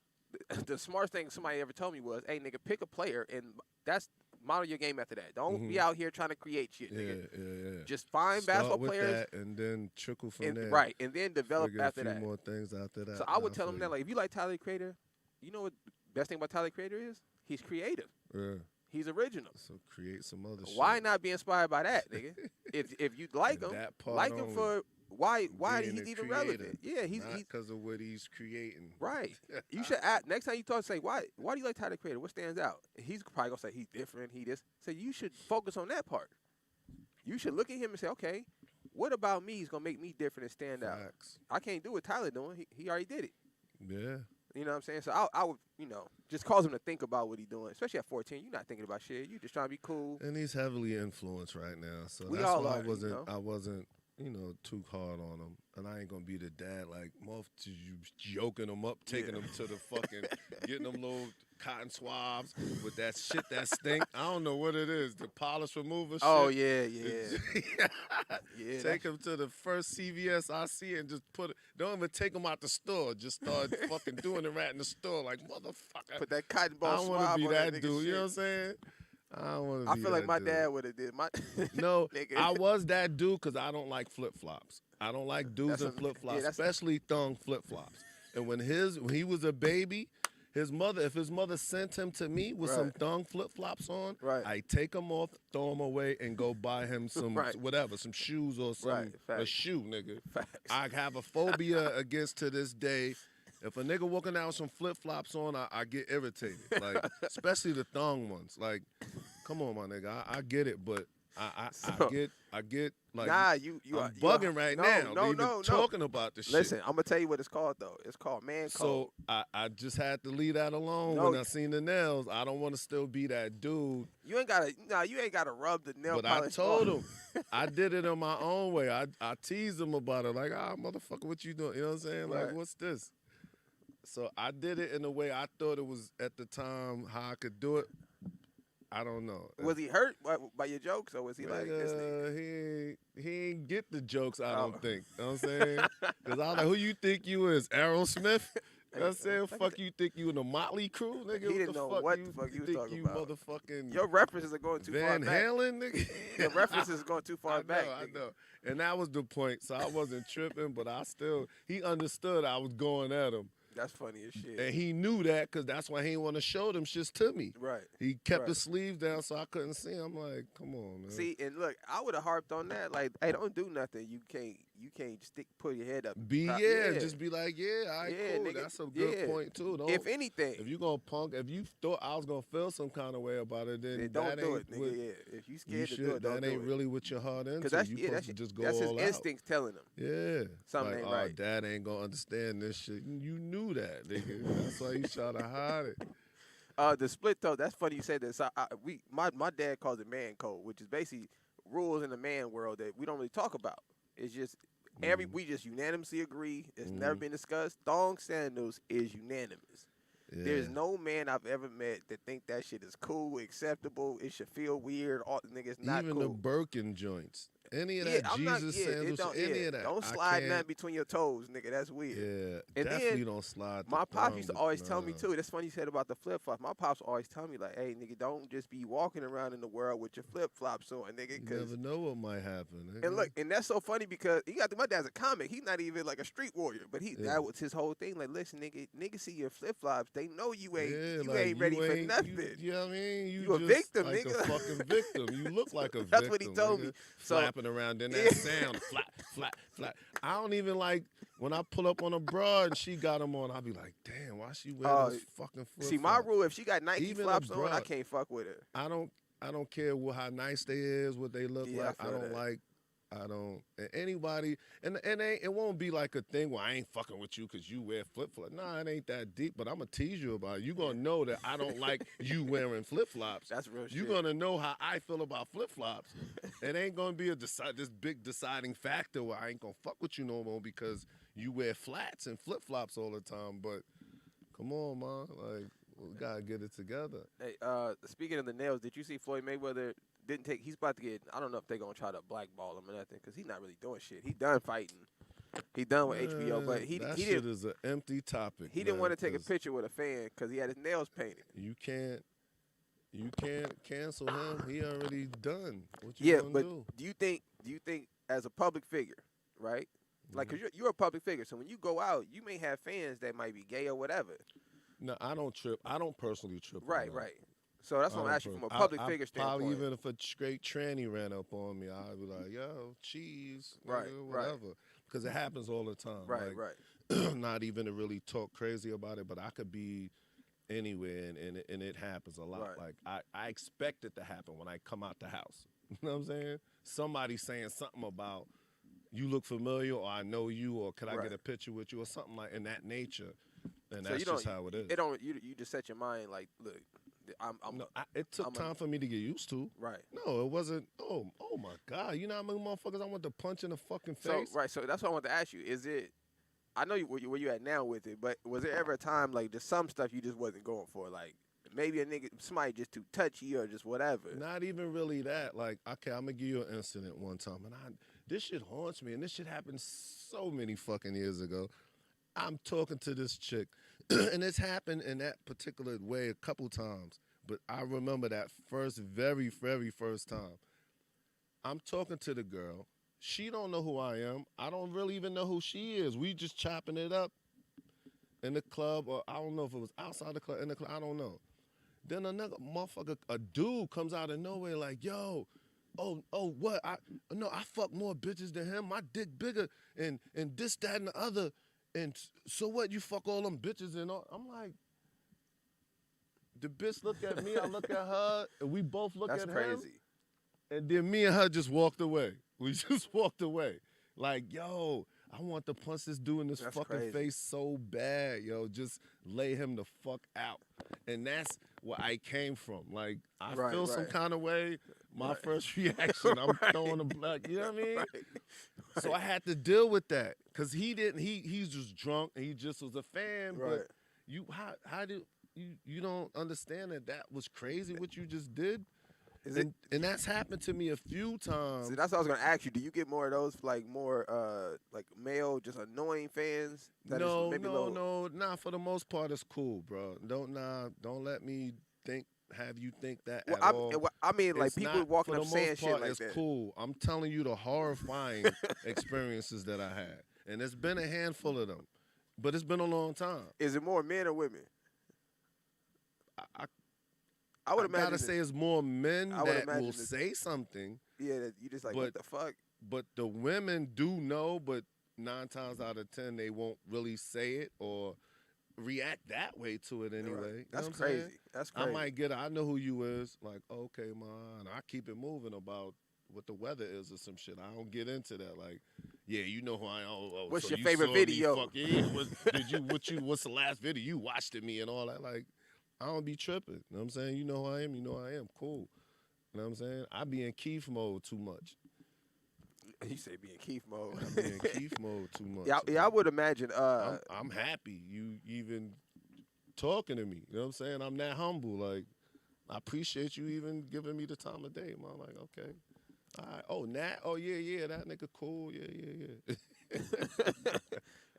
the smartest thing somebody ever told me was, hey nigga, pick a player, and that's model your game after that. Don't be out here trying to create shit, nigga. Yeah. Just find Start basketball with players. that and then trickle from And, there. right, and then develop Figure after a few that. more things after that. So I would tell him that, like, if you like Tyler the Creator, you know what the best thing about Tyler the Creator is? He's creative. Yeah. He's original. So create some other shit. Why not be inspired by that, nigga? if you like him, like him for why he's even relevant? Yeah, he's because of what he's creating. Right. You should ask, next time you talk, say why do you like Tyler the Creator? What stands out? He's probably gonna say he's different. He this. So you should focus on that part. You should look at him and say, okay, what about me is gonna make me different and stand out? I can't do what Tyler doing. He already did it. Yeah. You know what I'm saying? So I would, just cause him to think about what he's doing. Especially at 14, you're not thinking about shit. You just trying to be cool. And he's heavily influenced right now, so We that's all why are, I wasn't, too hard on him. And I ain't gonna be the dad like, you joking him up, taking him to the fucking, getting them little cotton swabs with that shit that stink. I don't know what it is, the polish remover shit. Oh yeah. Take him to the first CVS I see and just don't even take him out the store. Just start fucking doing it right in the store, like motherfucker. Put that cotton ball I don't swab want to be on that nigga dude. shit. You know what I'm saying? I don't want to. I feel like my dad would have did. No, nigga. I was that dude because I don't like flip flops. I don't like dudes in flip flops, especially thong flip flops. And when he was a baby, if his mother sent him to me with some thong flip flops on, I take them off, throw them away, and go buy him some whatever, some shoes or a shoe, nigga. Facts. I have a phobia against to this day. If a nigga walking out with some flip flops on, I get irritated. Like, especially the thong ones. Like, come on, my nigga. I get it, but I get like, nah, I'm bugging right now. No, talking about the shit. Listen, I'm gonna tell you what it's called though. It's called man code. So I just had to leave that alone when I seen the nails. I don't want to still be that dude. You ain't gotta rub the nail polish. But I told him I did it on my own way. I teased him about it, like, motherfucker, what you doing? You know what I'm saying? Like, what's this? So I did it in a way I thought it was at the time how I could do it. I don't know. Was he hurt by your jokes, or was he like this nigga? He ain't get the jokes, I don't think. You know what I'm saying? Because I was like, who you think you is, Aerosmith? You know what I'm saying? Fuck you think you in the Motley Crue, nigga? He didn't know what the fuck you was talking about. Motherfucking your references are going too far back. Van Halen, nigga? Your references are going too far back. I know. And that was the point. So I wasn't tripping, but he understood I was going at him. That's funny as shit. And he knew that because that's why he didn't want to show them shits to me. Right. He kept his sleeves down so I couldn't see him. I'm like, come on, man. See, and look, I would have harped on that. Like, hey, don't do nothing. You can't put your head up. Just be like, all right, cool. Nigga, that's a good point too. If anything, if you gonna punk, if you thought I was gonna feel some kind of way about it, then don't do it, nigga. If you scared to do it, don't do it. That ain't really what your heart into. That's you supposed to just go that's all his out. instincts telling him. Yeah, something ain't right. Dad ain't gonna understand this shit. You knew that, nigga. That's why you try to hide it. The split toe. That's funny you said this. My dad calls it man code, which is basically rules in the man world that we don't really talk about. It's just we just unanimously agree. It's never been discussed. Thong sandals is unanimous. Yeah. There's no man I've ever met that think that shit is cool, acceptable. It should feel weird. All niggas not even cool. The Birkin joints. Any of that sandals, any of that. Don't slide nothing between your toes, nigga. That's weird. Yeah, and definitely don't slide. My pops used to always tell me too. That's funny you said about the flip flops. My pops always tell me like, "Hey, nigga, don't just be walking around in the world with your flip flops on, nigga. You never know what might happen." Nigga. And look, and that's so funny because my dad's a comic. He's not even like a street warrior, but that was his whole thing. Like, listen, nigga, see your flip flops. They know you ain't ain't ready for nothing. You know what I mean? You a victim, like nigga. A fucking victim. You look like a victim. That's what he told me. Flapping around in that sound, flat. I don't even like when I pull up on a broad and she got them on. I be like, damn, why she wear those fucking flip-flops? See, my rule: if she got Nike flops on, I can't fuck with her. I don't care how nice they is, what they look like. I don't. Anybody, and it won't be like a thing where I ain't fucking with you because you wear flip flops. Nah, it ain't that deep. But I'm gonna tease you about it. You gonna know that I don't like you wearing flip flops. That's real shit. You gonna know how I feel about flip flops. It ain't gonna be this big deciding factor where I ain't gonna fuck with you no more because you wear flats and flip flops all the time. But come on, man, like we gotta get it together. Hey, speaking of the nails, did you see Floyd Mayweather? He's about to get, I don't know if they're going to try to blackball him or nothing because he's not really doing shit. He done fighting. He done with HBO, but he shit is an empty topic. He didn't want to take a picture with a fan because he had his nails painted. You can't. You can't cancel him. He already done. What you Yeah, gonna but do? do you think as a public figure, right? Like, Mm-hmm. cause you're a public figure, so when you go out, you may have fans that might be gay or whatever. No, I don't trip. I don't personally trip on Right, that. right. So that's what I'm asking from a public figure Probably standpoint. even if a straight tranny ran up on me, I'd be like, yo, cheese, Right, nigga, right. whatever. Because it happens all the time. Right, like, right. not even to really talk crazy about it, but I could be anywhere and it happens a lot. Right. Like I expect it to happen when I come out the house. You know what I'm saying? Somebody saying something about you look familiar or I know you or could I Right. get a picture with you or something like in that nature. And So that's you don't, just how it is. It don't. You just set your mind like, look, I'm No, it took time for me to get used to. right. No, it wasn't. Oh my God! You know how many motherfuckers I want to punch in the fucking So face? right. So that's what I want to ask you. Is it? I know where you at now with it, but was there ever a time like there's some stuff you just wasn't going for, like maybe a nigga somebody just too touchy or just whatever? Not even really that. Like, okay, I'm gonna give you an incident one time, and this shit haunts me, and this shit happened so many fucking years ago. I'm talking to this chick, and it's happened in that particular way a couple times, but I remember that very, very first time. I'm talking to the girl. She don't know who I am. I don't really even know who she is. We just chopping it up in the club, or I don't know if it was outside the club, in the club, I don't know. Then another motherfucker, a dude comes out of nowhere like, yo, what? I fuck more bitches than him. My dick bigger, and this, that, and the other. And so what? You fuck all them bitches and all. I'm like, the bitch look at me, I look at her, and we both look That's at him. crazy. And then me and her just walked away. We just walked away. Like, yo, I want to punch this dude in this That's fucking crazy. face so bad, yo. Just lay him the fuck out. And that's where I came from. Like, I Right, feel some right. kind of way. My Right. first reaction, I'm Right. throwing the black, you know what I mean? Right. So I had to deal with that. Because he's just drunk and he just was a fan. Right. But how do you don't understand that was crazy what you just did? Is it? And that's happened to me a few times. See, that's what I was gonna ask you. Do you get more of those, like more, like male, just annoying fans? No. Nah, for the most part, it's cool, bro. Don't let me have you think that Well, at all. I mean, like It's people not- walking for up the saying most shit part, like it's that. cool. I'm telling you the horrifying experiences that I had, and it's been a handful of them, but it's been a long time. Is it more men or women? I I would imagine. gotta say it's more men I would that imagine will it's- say something. Yeah, that you just like what But- the fuck? But the women do know, but 9 times out of 10, they won't really say it or react that way to it anyway. Right. You know That's what I'm saying? crazy. That's crazy. I might I know who you is. Like, okay, man, I keep it moving about what the weather is or some shit. I don't get into that. Like, yeah, you know who I am. What's so your you favorite saw me video? fuck- yeah, what's the last video you watched of me and all that? Like, I don't be tripping. You know what I'm saying? You know who I am. You know who I am. Cool. You know what I'm saying? I be in Keith mode too much. He said be in Keith mode. I be in Keith mode too much. Yeah, I would imagine. I'm happy you even talking to me. You know what I'm saying? I'm that humble. Like, I appreciate you even giving me the time of day, man. I'm like, okay. All right. Oh, Nat? Oh, yeah, that nigga cool. Yeah.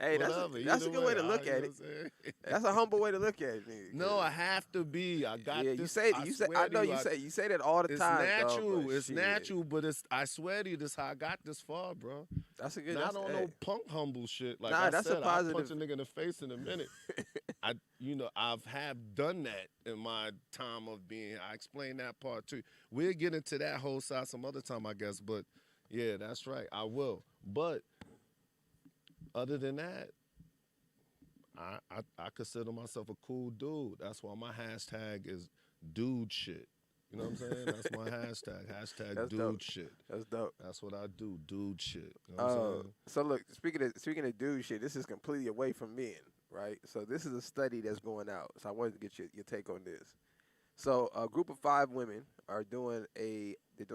Hey, Whatever, that's a either good way to I- look you at know it. what I'm saying? That's a humble way to look at it. Nigga. No, I have to be. I got Yeah, this. you say swear I to know you say that all the it's time. natural. Dog, but It's shit. natural, but I swear to you, this how I got this far, bro. That's a good. Not That's, on hey. no punk humble shit. Like Nah, I that's a said, I'll punch positive- a nigga in the face in a minute. I've have done that in my time of being. I explained that part too. We'll get into that whole side some other time, I guess. But yeah, that's right. I will. But other than that, I consider myself a cool dude. That's why my hashtag is dude shit. You know what I'm saying? That's my hashtag. Hashtag That's dude dope. shit. That's dope. That's what I do. Dude shit. You know what I'm saying? So look, speaking of dude shit, this is completely away from men, right? So this is a study that's going out. So I wanted to get your take on this. So a group of 5 women are doing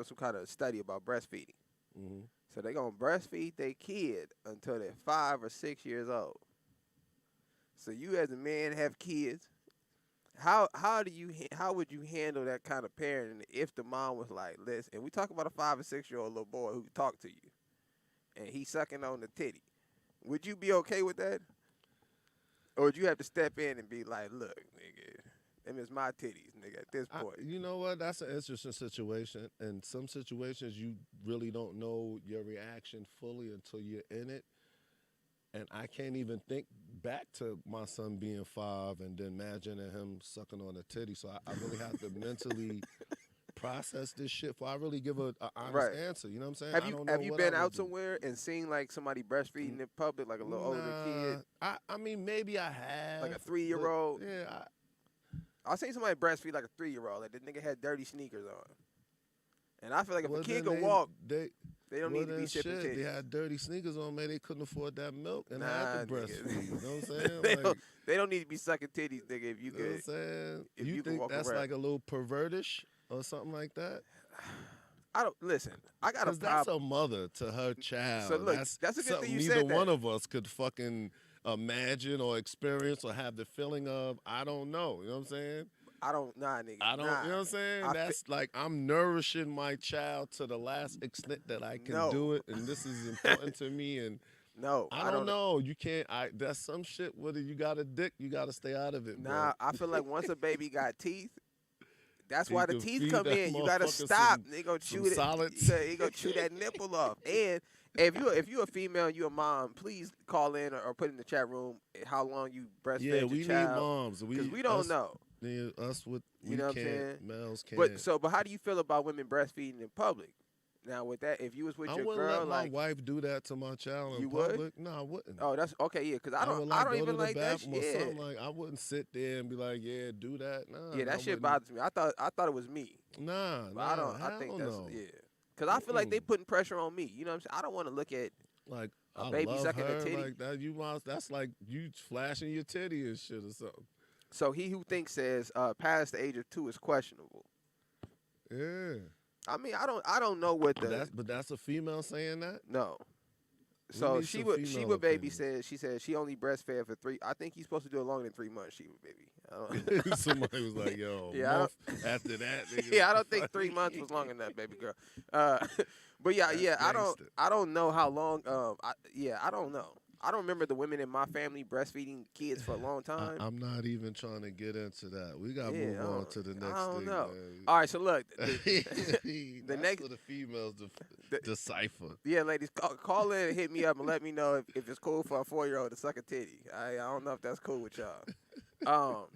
some kind of study about breastfeeding. Mm-hmm. So they're gonna breastfeed their kid until they're 5 or 6 years old. So you as a man have kids. How would you handle that kind of parenting if the mom was like, listen, and we talk about a 5 or 6 year old little boy who can talk to you, and he's sucking on the titty, would you be okay with that, or would you have to step in and be like, look, nigga, Them is my titties, nigga. At this point, You know what? That's an interesting situation. In some situations, you really don't know your reaction fully until you're in it. And I can't even think back to my son being 5 and then imagining him sucking on a titty. So I really have to mentally process this shit before I really give a honest Right. answer. You know what I'm saying? have I you don't know have you what been I would out do. somewhere and seen like somebody breastfeeding in public, like a little older kid, I mean, maybe I have. like a 3-year-old? but, Yeah, I seen somebody breastfeed like a 3-year-old. Like the nigga had dirty sneakers on. And I feel like if well, a kid then could walk, they they don't well, need to be then sipping shit, titties. they had dirty sneakers on, man. They couldn't afford that milk and Nah, had to nigga. breastfeed. You know what I'm saying? they, Like, don't, they don't need to be sucking titties, nigga. If you you know what I'm could, saying? if You you can think walk that's around. like a little pervertish or something like that? I don't listen. I got a Because that's problem. a mother to her child. So look, that's a good something thing you neither said that. one of us could fucking imagine or experience or have the feeling of. I don't know. You know what I'm saying? I don't, nah, nigga. I don't. Nah. You know what I'm saying? I That's like I'm nourishing my child to the last extent that I can No. do it, and this is important to me. And No, I don't know. You can't. That's some shit. Whether you got a dick, you got to stay out of it, Nah, bro. I feel like once a baby got teeth, that's why the can teeth feed come that in. You gotta motherfucker stop. some- They gonna some chew it. solids. You gonna chew that nipple off. And if you a female, and you a mom, please call in or put in the chat room how long you breastfed Yeah, your we need child. moms. Because we don't us, know. Yeah, us with You we know what I'm can't. saying? Males can't. But how do you feel about women breastfeeding in public? Now with that, if you was with I your wouldn't girl, let my like, wife do that to my child in You would? public. No, I wouldn't. oh, that's okay, yeah. Because I would don't, like I don't go to even the like that. bathroom or Yeah, something. Like I wouldn't sit there and be like, "Yeah, do that." Nah, yeah, I that shit wouldn't. bothers me. I thought it was me. Nah, But nah. I don't. I hell think that's no. yeah. Because I feel like they Mm-mm. putting pressure on me. You know what I'm saying? I don't want to look at. Like A I baby love sucking a her titty. like that. That's like you flashing your titty and shit or something. So he who thinks says past the age of 2 is questionable. Yeah, I mean, I don't know what the but that's a female saying that. no. We So need she some would female baby opinions. said she only breastfed for 3. I think he's supposed to do it longer than 3 months. She would baby. I don't, Somebody was like, "Yo, Yeah, I month after that." Nigga, yeah, I don't think 3 months was long enough, baby girl. But yeah, That's yeah, gangster. I don't know how long. I don't know. I don't remember the women in my family breastfeeding kids for a long time. I'm not even trying to get into that. We gotta Yeah, move I on don't- to the next I don't thing. know. Man. All right, so look, That's next- for the females the- to decipher. yeah, ladies, call in and hit me up and let me know if it's cool for a 4-year-old to suck a titty. I don't know if that's cool with y'all.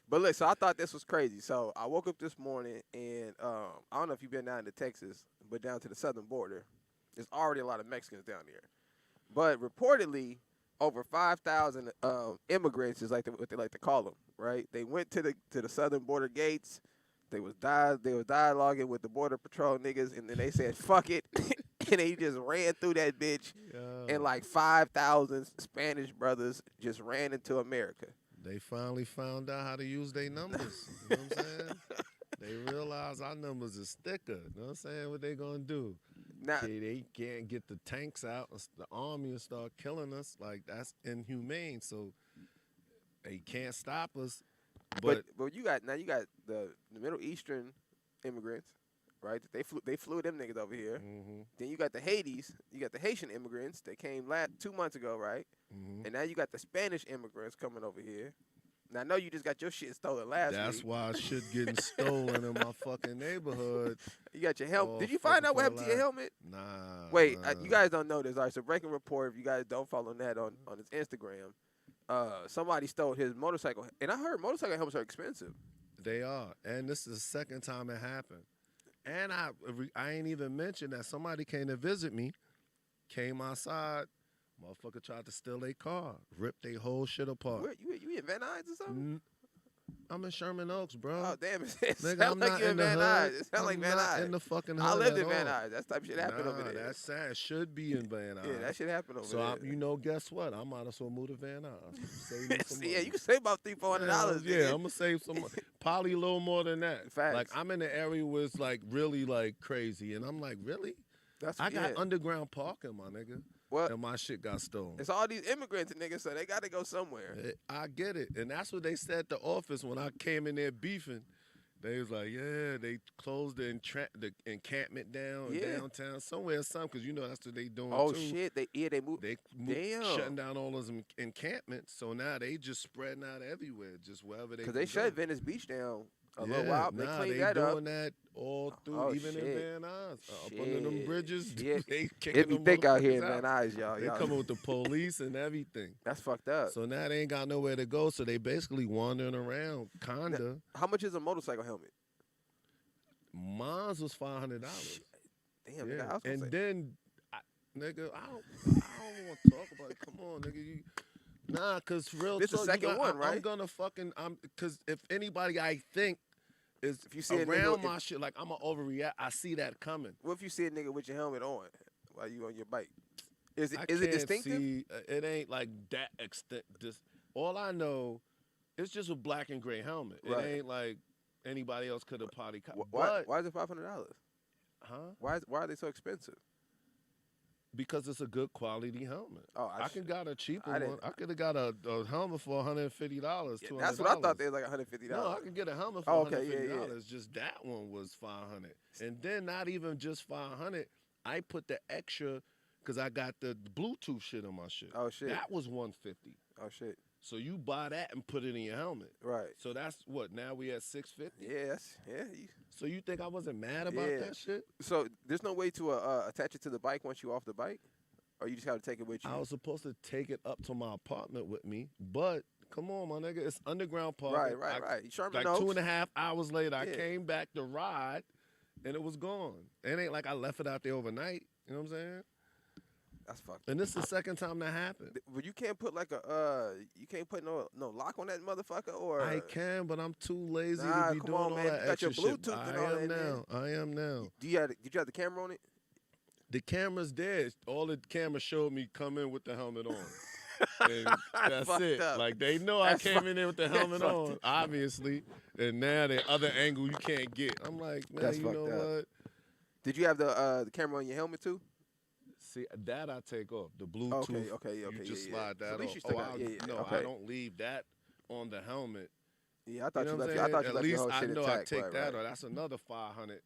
But look, so I thought this was crazy. So I woke up this morning and I don't know if you've been down to Texas, but down to the southern border, there's already a lot of Mexicans down there. But reportedly, over 5,000 immigrants is like what they like to call them, right? They went to the southern border gates. They was dialoguing with the border patrol niggas, and then they said fuck it, and they just ran through that bitch, and like 5,000 Spanish brothers just ran into America. They finally found out how to use their numbers. You know what I'm saying? They realize our numbers is thicker. You know what I'm saying? What they gonna do? Now, They can't get the tanks out, the army, and start killing us. Like that's inhumane. So they can't stop us. But you got the Middle Eastern immigrants, right? They flew them niggas over here. mhm, Then you got the Haitian immigrants that came 2 months ago, right? mhm. And now you got the Spanish immigrants coming over here. Now I know you just got your shit stolen last That's week. why shit getting stolen in my fucking neighborhood. You got your helmet. Oh, Did you find fucking out what for happened to your life. helmet? Nah. Wait, nah. you guys don't know this. All right, so breaking report. If you guys don't follow Nat on his Instagram, somebody stole his motorcycle, and I heard motorcycle helmets are expensive. They are, and this is the second time it happened. And I ain't even mentioned that somebody came to visit me, came outside, motherfucker tried to steal their car, ripped their whole shit apart. Where, you in Van Nuys or something? I'm in Sherman Oaks, bro. Oh damn! It Nigga, sounds I'm like not you in in the Van hood. Nuys. It sounds like I'm Van not Nuys. in the fucking hood I lived at in Van all. Nuys. That type of shit happened over there. That's sad. It should be in Van Nuys. Yeah, that shit happened over So there. guess what? I might as well move to Van Nuys. Save me some Yeah, money. you can save about $300-$400. Yeah, I'm gonna save some, probably a little more than that. Facts. Like I'm in the area where it's like really like crazy, and I'm like, really? I got underground parking, my nigga, Well, and my shit got stolen. it's all these immigrants, niggas, so they got to go somewhere. I get it, and that's what they said at the office when I came in there beefing. They was like, yeah, they closed the encampment down downtown somewhere or something, because you know that's what they doing Oh too. shit! They moved. Damn. Shutting down all those encampments, so now they just spreading out everywhere, just wherever they. Because they shut Venice Beach down a little while. They Nah, cleaned they that doing up. that all through, Oh, even shit. in Van Nuys, up under them bridges. Shit. They kicking It be them thick out here in motherfuckers Van Nuys, y'all. They coming with the police and everything. That's fucked up. So now they ain't got nowhere to go, so they basically wandering around, kinda. Now, how much is a motorcycle helmet? Mine was $500. Damn, Yeah. nigga, I was gonna And say. then, nigga, I don't want to talk about it. Come on, nigga. Nah, cause real This the talk, second one, right? I'm gonna fucking, cause if anybody I think is If you see a around nigga, my shit, like I'm gonna overreact. I see that coming. What if you see a nigga with your helmet on while you on your bike? Is it I is it can't distinctive? See, it ain't like that extent. Just all I know, it's just a black and gray helmet. Right. It ain't like anybody else could have probably. Why is it $500? Huh? Why are they so expensive? Because it's a good quality helmet. Oh, I could got a cheaper I one. didn't- I could have got a helmet for $150, $200. That's what I thought. They was like $150. No, I could get a helmet for Oh, okay, $150. yeah. Just that one was $500. And then not even just $500. I put the extra because I got the Bluetooth shit on my shit. Oh shit. That was $150. Oh shit. So you buy that and put it in your helmet. Right. So that's what, now we at $650? Yeah. So you think I wasn't mad about that shit? So there's no way to attach it to the bike once you off the bike, or you just got to take it with you. I was supposed to take it up to my apartment with me, but come on, my nigga, it's underground parking. Right. Sherman Like Oaks. 2.5 hours later, I Yeah. came back to ride, and it was gone. It ain't like I left it out there overnight. You know what I'm saying? That's fucked. And this is the second time that happened. But you can't put like you can't put no lock on that motherfucker, or I can, but I'm too lazy Nah, to be come doing on, all man. that You got your extra shit. Bluetooth and all that, man. I am now. Did you have the camera on it? The camera's there. All the camera showed me come in with the helmet on. And that's fucked it. up. Like they know That's I came in there with the helmet fucked on, obviously. And now the other angle you can't get. I'm like, man, That's you know fucked up. what? Did you have the camera on your helmet too? See, that I take off. The Bluetooth. Okay. You just yeah. slide So that at least off. you still got- I, yeah. No, Okay. I don't leave that on the helmet. Yeah, I thought You you know what left. I'm I thought you saying? left At your least whole I shit know intact. I take right, that right. off. That's another $500.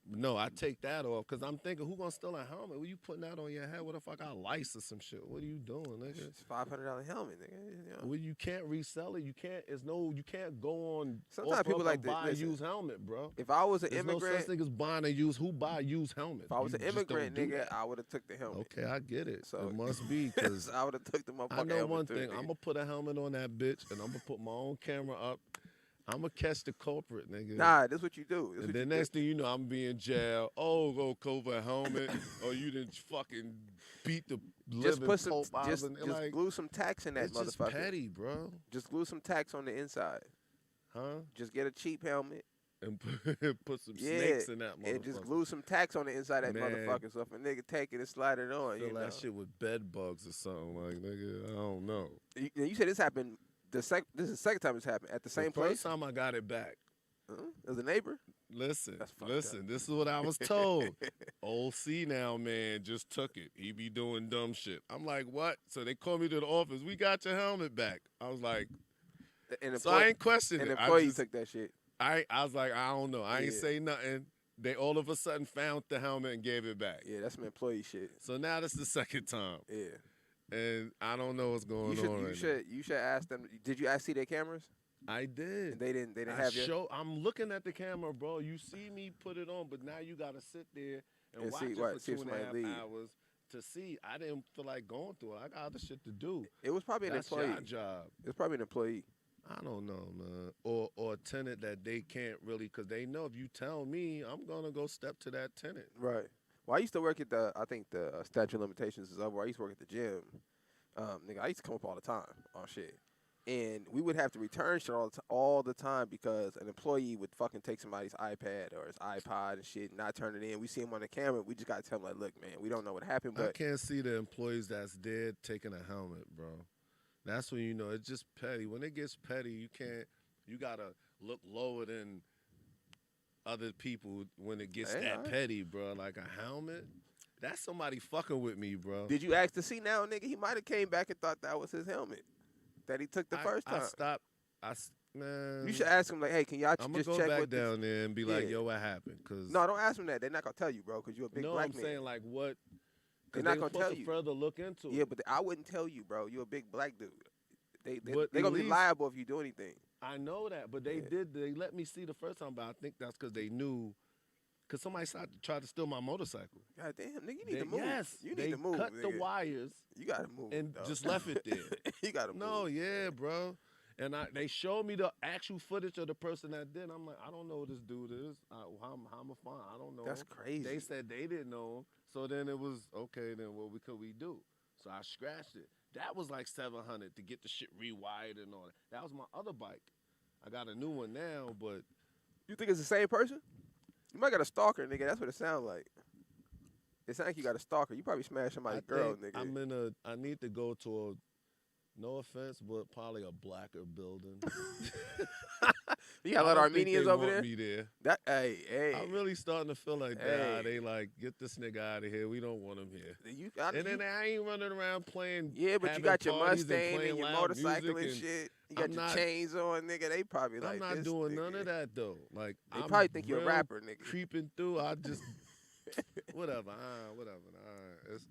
No, I take that off because I'm thinking, who gonna steal a helmet? What you putting that on your head? What if I got lice or some shit? What are you doing, nigga? It's $500 helmet, nigga. You know. Well, you can't resell it. You can't. You can't go on. Sometimes people OfferUp like and to- buy a listen. used helmet, bro. If I was an There's no immigrant, such thing as buying a used. Who buy a used helmet? if I was You an just don't immigrant, do nigga, that. I would have took the helmet. Okay, I get it. So- It must be because I would have took the motherfucking I know helmet one too, thing. nigga. I'm gonna put a helmet on that bitch, and I'm gonna put my own camera up. I'm gonna catch the culprit, nigga. Nah, this what you do. This And what then you next do. thing you know, I'm being in jail. Oh, go cover a helmet, or you didn't fucking beat the Just living put some, pope out just of it. just Like, glue some tacks in that it's just motherfucker. petty, bro. Just glue some tacks on the inside. Huh? Just get a cheap helmet. And put some Yeah, snakes in that motherfucker. and just glue some tacks on the inside of that Man. motherfucker. So if a nigga take it and slide it on, Fill you know. that shit with bed bugs or something. Like, nigga, I don't know. You said this happened. This is the second time it's happened at the same the place. first time I got it back. It was a neighbor. Listen, That's fucked listen. This is what I was told. Old C now, man, just took it. He be doing dumb shit. I'm like, what? So they called me to the office. We got your helmet back. I was like, An so I ain't questioning an it. employee I just, took that shit. I was like, I don't know. I ain't Yeah. say nothing. They all of a sudden found the helmet and gave it back. Yeah, that's some employee shit. So now this is the second time, Yeah. and I don't know what's going on. You should ask them. Did you see their cameras? I did. And they didn't have your. I'm looking at the camera, bro. You see me put it on, but now you got to sit there and And watch see- it right, for see if 2.5 somebody leave. hours to see. I didn't feel like going through it. I got other shit to do. It was probably an That's employee. your job. It was probably an employee. I don't know, man. Or a tenant that they can't really, because they know if you tell me, I'm going to go step to that tenant. Right. Well, I used to work at I think the statute of limitations is over. I used to work at the gym. Nigga, I used to come up all the time on shit. And we would have to return shit all the time because an employee would fucking take somebody's iPad or his iPod and shit and not turn it in. We see him on the camera. We just got to tell him, like, look, man, we don't know what happened, I but can't see the employees that's dead taking a helmet, bro. That's when you know it's just petty. When it gets petty, you gotta look lower than other people when it gets Hey, that alright. petty, bro. Like a helmet, that's somebody fucking with me, bro. did you ask to see now, nigga? He might have came back and thought that was his helmet that he took the first time. I stopped. man. You should ask them like, hey, can y'all I'm just gonna check go back what this? down there and be like, Yeah. yo, what happened? Cause No, don't ask them that. They're not gonna tell you, bro, because you're a big no, black I'm man. saying like what? They're Cause not they gonna supposed tell to you. further look into Yeah, it. but I wouldn't tell you, bro. You're a big black dude. They're But gonna at be least- liable if you do anything. I know that, but they Yeah. They let me see the first time, but I think that's because they knew. Cause somebody tried to steal my motorcycle. God damn, nigga, you need to move. Yes, You they need to move. cut the nigga. wires You gotta move. and dog. just left it there. You gotta move. No, yeah, bro. And they showed me the actual footage of the person that did. I'm like, I don't know who this dude is. How am I find? I don't know. That's him. crazy. They said they didn't know him. So then it was okay. Then what could we do? So I scratched it. That was like $700 to get the shit rewired and all that. That was my other bike. I got a new one now, but You think it's the same person? You might got a stalker, nigga. That's what it sounds like. It sounds like you got a stalker. You probably smashed somebody's girl, think nigga. I need to go to a. No offense, but probably a blacker building. You got a lot of Armenians over there? Me there. Hey. I'm really starting to feel like, Hey. they like, get this nigga out of here. We don't want him here. And then you, I ain't running around playing. yeah, but you having got your parties Mustang playing and your loud motorcycle music and shit. You got I'm your not- chains on, nigga. They probably like I'm not this doing nigga. none of that though. Like They I'm probably think you're a real rapper, nigga. Creeping through, I just whatever.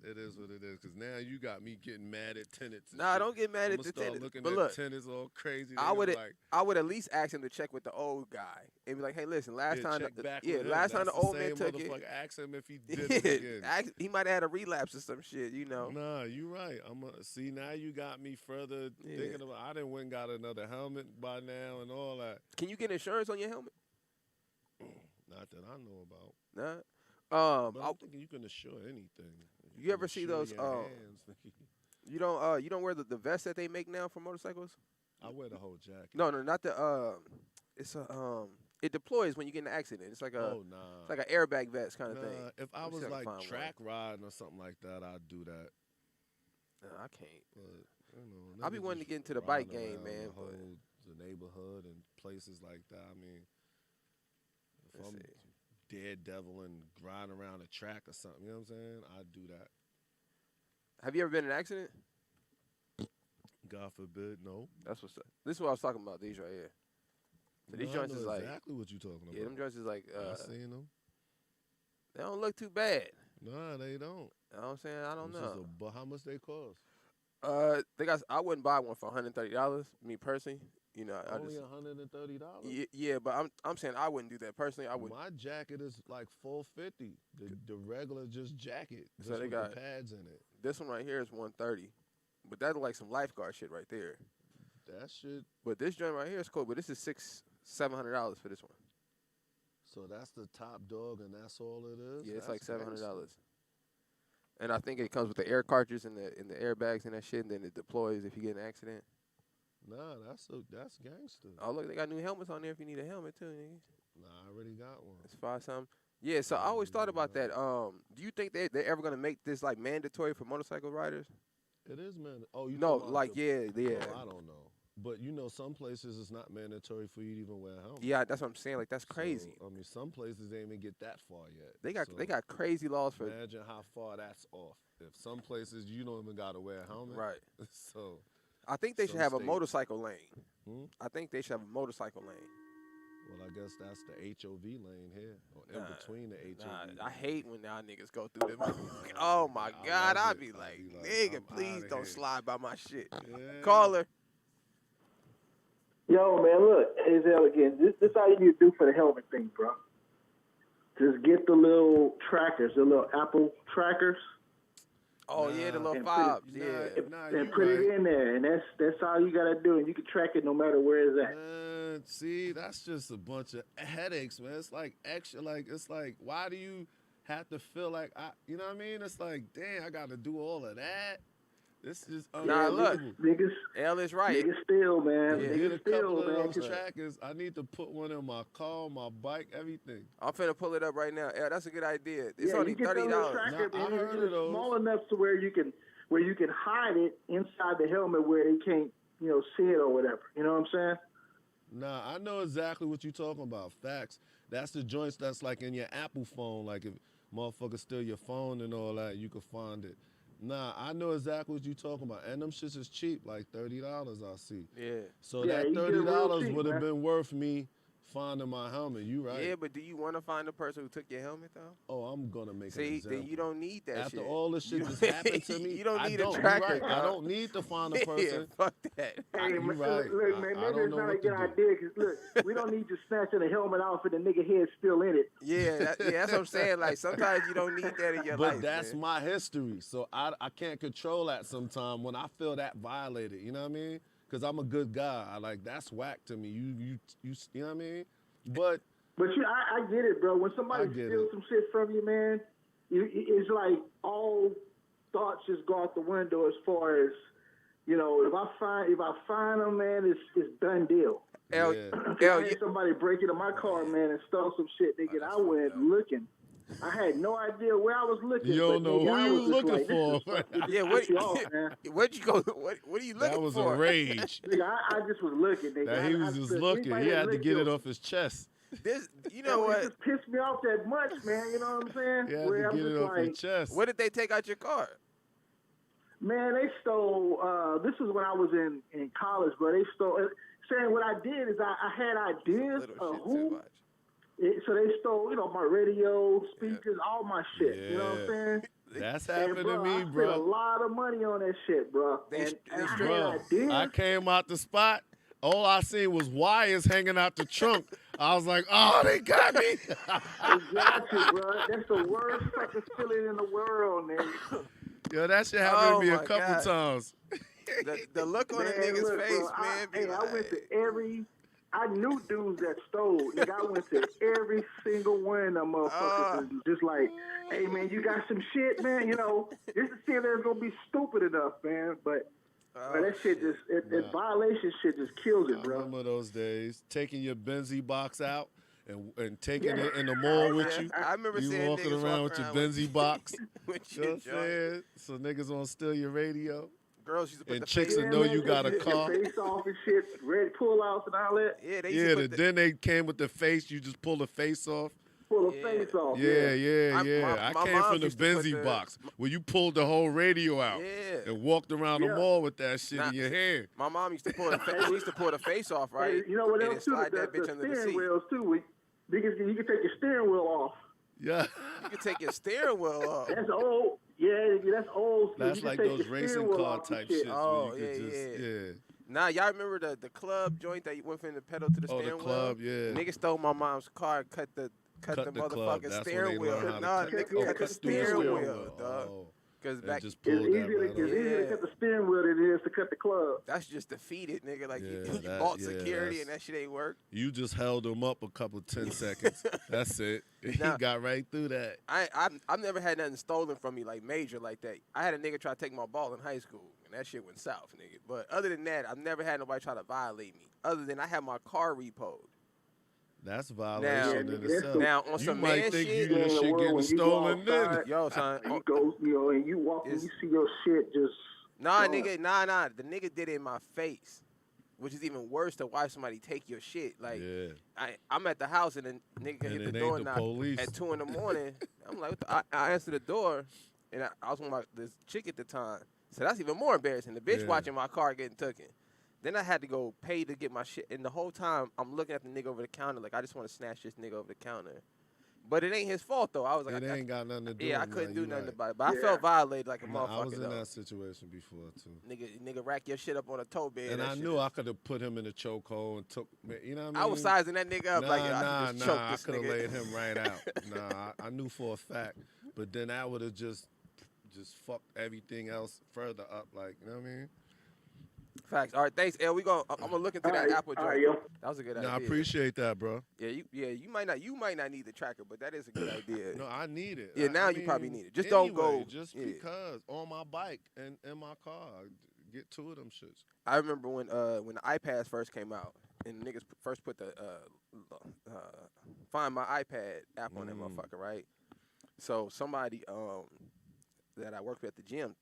It is what it is. Cause now you got me getting mad at tenants. and Nah, shit. don't get mad I'ma at the start tenants. looking But at look, tenants all crazy. I They would like, I would at least ask him to check with the old guy and be like, hey, listen, last time, check back yeah, with him. last time the That's old man same took it, motherfucker. Ask him if he did it again. he might have had a relapse or some shit, you know. Nah, you right. See now you got me further Yeah. thinking about. I done went and got another helmet by now and all that. Can you get insurance on your helmet? Not that I know about. Nah. But I'm thinking you can assure anything. You ever see insure those, your hands. you don't wear the vest that they make now for motorcycles? I wear the whole jacket. No, not the it's a it deploys when you get in an accident. It's like a Oh nah. it's like an airbag vest kind of thing. If I Let me was see if I can like find one. track riding or something like that, I'd do that. Nah, I can't. But you know, I be niggas wanting to just get into the bike riding game, around man, The, but- whole, the neighborhood and places like that. I mean, if Let's I'm see. daredevil and grinding around a track or something, you know what I'm saying? I'd do that. Have you ever been in an accident? God forbid, no. That's what's up. This is what I was talking about. These right here. So these No, I joints know is like, exactly what you're talking about. yeah, them joints is like, I seen them. they don't look too bad. Nah, they don't. You know what I'm saying? I don't It's just know. but how much they cost? I wouldn't buy one for $130. Me personally, you know, I Only just $130. yeah, but I'm saying I wouldn't do that personally. I would. My jacket is like $450. The regular just jacket, So just they with got- the pads in it. This one right here is $130, but that's like some lifeguard shit right there. That shit. But this joint right here is cool. But this is $700 for this one. So that's the top dog, and that's all it is. Yeah, it's That's like $700. gangsta. And I think it comes with the air cartridge and the airbags and that shit, and then it deploys if you get in an accident. Nah, that's gangster. Oh look, they got new helmets on there if you need a helmet too, nigga. Nah, I already got one. It's $5 something. Yeah, so I always thought about that. Do you think they're ever gonna make this like mandatory for motorcycle riders? It is man. Oh, you No, talking about like the- yeah. Oh, I don't know, but you know, some places it's not mandatory for you to even wear a helmet. Yeah, that's what I'm saying. Like that's So, crazy. I mean, some places they ain't even get that far yet. They got So crazy laws for Imagine how far that's off. If some places you don't even gotta wear a helmet. right. So I think they should Some have a states. motorcycle lane. Hmm? I think they should have a motorcycle lane. Well, I guess that's the HOV lane here, or in Nah, between the HOV. Nah, I hate when y'all niggas go through them. Oh my I God, love I it. be I like, be like, nigga, I'm please outta don't here. slide by my shit. Yeah. Caller. Yo, man, look, Hazel again. This how you do for the helmet thing, bro. Just get the little trackers, the little Apple trackers, Oh yeah, the Nah. little And fobs. put it- Yeah. Nah, and you put it right. in there, and that's all you gotta do, and you can track it no matter where it's at. Man, see, that's just a bunch of headaches, man. It's like extra, like it's like, why do you have to feel like you know what I mean? It's like, damn, I got to do all of that. This is Nah, look. unbelievable. Niggas, L is right. niggas still, man. Yeah. Get a Niggas couple still, of man. those Just- trackers. I need to put one in my car, my bike, everything. I'm finna pull it up right now. Yeah, that's a good idea. It's yeah, only you get that little $30. tracker, Nah, I man, heard it's of those. small enough to where you can hide it inside the helmet where they can't, see it or whatever. You know what I'm saying? Nah, I know exactly what you're talking about. Facts. That's the joints that's like in your Apple phone. Like if motherfuckers steal your phone and all that, you can find it. Nah, I know exactly what you talking about, and them shits is cheap, like $30. I see. Yeah. So Yeah, that you get it real $30 cheap, would have man. been worth me finding my helmet. You right? Yeah, but do you want to find the person who took your helmet though? Oh, I'm gonna make an See, example. then you don't need that After shit. all this shit You just don't- happened to me, you don't I need don't. a You tracker. right. I dog. don't need to find a Yeah, person. fuck that. Hey, You man, right. look, man, I maybe don't it's know not a what to good do. idea, because, look, we don't need you snatching the helmet off and the nigga head still in it. Yeah, that's what I'm saying. Like sometimes you don't need that in your But life. that's man. my history, so I can't control that sometimes when I feel that violated. You know what I mean? Because I'm a good guy. I like that's whack to me. You know what I mean? But But I get it, bro. When somebody I get steals it. some shit from you, man, it's like all thoughts just go out the window as far as, you know, if I find them, man, it's done deal. L, Yeah. I had somebody break into my car, man, and stole some shit, nigga. And I went looking. I had no idea where I was looking. You don't but, know nigga, who I you was just looking like, for. This is fucking, Yeah, this what piss you off, man. where'd you go? What are you looking That was for? a rage. Nigga, I just was looking, nigga. That he was just looking. He had to get it off his chest. This, you know It what? just pissed me off that much, man. You know what I'm saying? He had Where to I'm get just it off like, his chest. What did they take out your car? man, they stole. This was when I was in college, bro. They stole. Saying what I did is I had ideas Little of shit too who. much. So they stole, you know, my radio, speakers, all my shit. You know what I'm Yeah. saying? That's And, happened bro, to me, I spent a bro. lot of money on that shit, bro. They- And they I had Bro, ideas. I came out the spot. All I seen was wires hanging out the trunk. I was like, oh, they got me. Exactly, bro. That's the worst fucking feeling in the world, nigga. Yo, that shit happened Oh to me a my couple God. times. The look on a Man, nigga's look, face, bro, man. Be I went to like, I knew dudes that stole. Nigga, I went to every single one of them motherfuckers. And just like, hey, man, you got some shit, man? You know, just to see if they're going to be stupid enough, man. But that shit just, that violation shit just kills it, I bro. remember those days, taking your Benzie box out and taking it in the mall with you. I remember You seeing walking niggas around walk with your around Benzie box. with You know your what I'm saying? So niggas gonna steal your radio. Girls used to put And the chicks face. that know man, you got a take car. your face off and shit, red pull-outs and all that. Yeah, they used Yeah, to put the, then they came with the face. You just pull the face off. Pull the Yeah. face off. Yeah. My I came mom from the used to put Benzie the- box where you pulled the whole radio out Yeah. and walked around the Yeah. mall with that shit Nah. in your hand. My mom used to pull the face. She used to pull the face off, right? Hey, you know what and else then too? slide that bitch under the steering seat. wheels too. Because you can take your steering wheel off. Yeah. You could take your steering wheel off. That's old. Yeah, that's old. That's You can like take those your steering racing wheel car off and type shit. shits Oh, where you could yeah, just, yeah. Nah, y'all remember the club joint that you went from the pedal to the Oh, steering the club, wheel? yeah. Nigga stole my mom's car and cut the Cut the club. motherfucking That's when steering they wheel. learn how to Nah, cut- the oh, nigga cut the steering wheel, dog. Oh. Because And back just It's pulled that easier, right it's off. easier to cut the steering wheel than it is to cut the club. that's just defeated, nigga. Like Yeah, you that- bought yeah, security that's- and that shit ain't work. You just held him up a couple 10 seconds. That's it. He Nah. got right through that. I've never had nothing stolen from me like major like that. I had a nigga try to take my ball in high school, and that shit went south, nigga. But other than that, I've never had nobody try to violate me. Other than I had my car repoed. That's violation in that's itself. Now on You some might man think shit, you in the the shit world getting when you go stolen then. outside, yo, son. And you go, and you walk and you see your shit just. Nah, gone. nigga, nah. The nigga did it in my face, which is even worse to watch somebody take your shit. Like, Yeah. I'm at the house and the nigga And hit it the ain't door the knock police. at 2 in the morning. I'm like, what the? I answered the door, and I was with this chick at the time. So that's even more embarrassing. The bitch Yeah. watching my car getting taken. Then I had to go pay to get my shit. And the whole time, I'm looking at the nigga over the counter like, I just want to snatch this nigga over the counter. But it ain't his fault, though. I was like, It I ain't got nothing to do yeah, I with couldn't do you nothing right. about it. But I Yeah. felt violated like a Nah, I motherfucker, was in though. that situation before, too. Nigga, rack your shit up on a toe bed. And that I shit knew is- I could have put him in a chokehold and took, you know what I mean? I was sizing that nigga up Nah, like, yo, I can just choke I this could have nigga. laid him right out. Nah, I knew for a fact. But then I would have just fucked everything else further up, like, you know what I mean? Facts. All right, thanks, L. I'm gonna look into that Apple all joint. right, yo. That was a good No, I idea. appreciate that, bro. Yeah, you might not need the tracker, but that is a good idea. No, I need it. Yeah, now I you probably mean, need it. Just don't anyway, go- Just yeah. because on my bike and in my car, get two of them shits. I remember when the iPads first came out and niggas first put the Find My iPad app on that motherfucker, right? So somebody that I worked with at the gym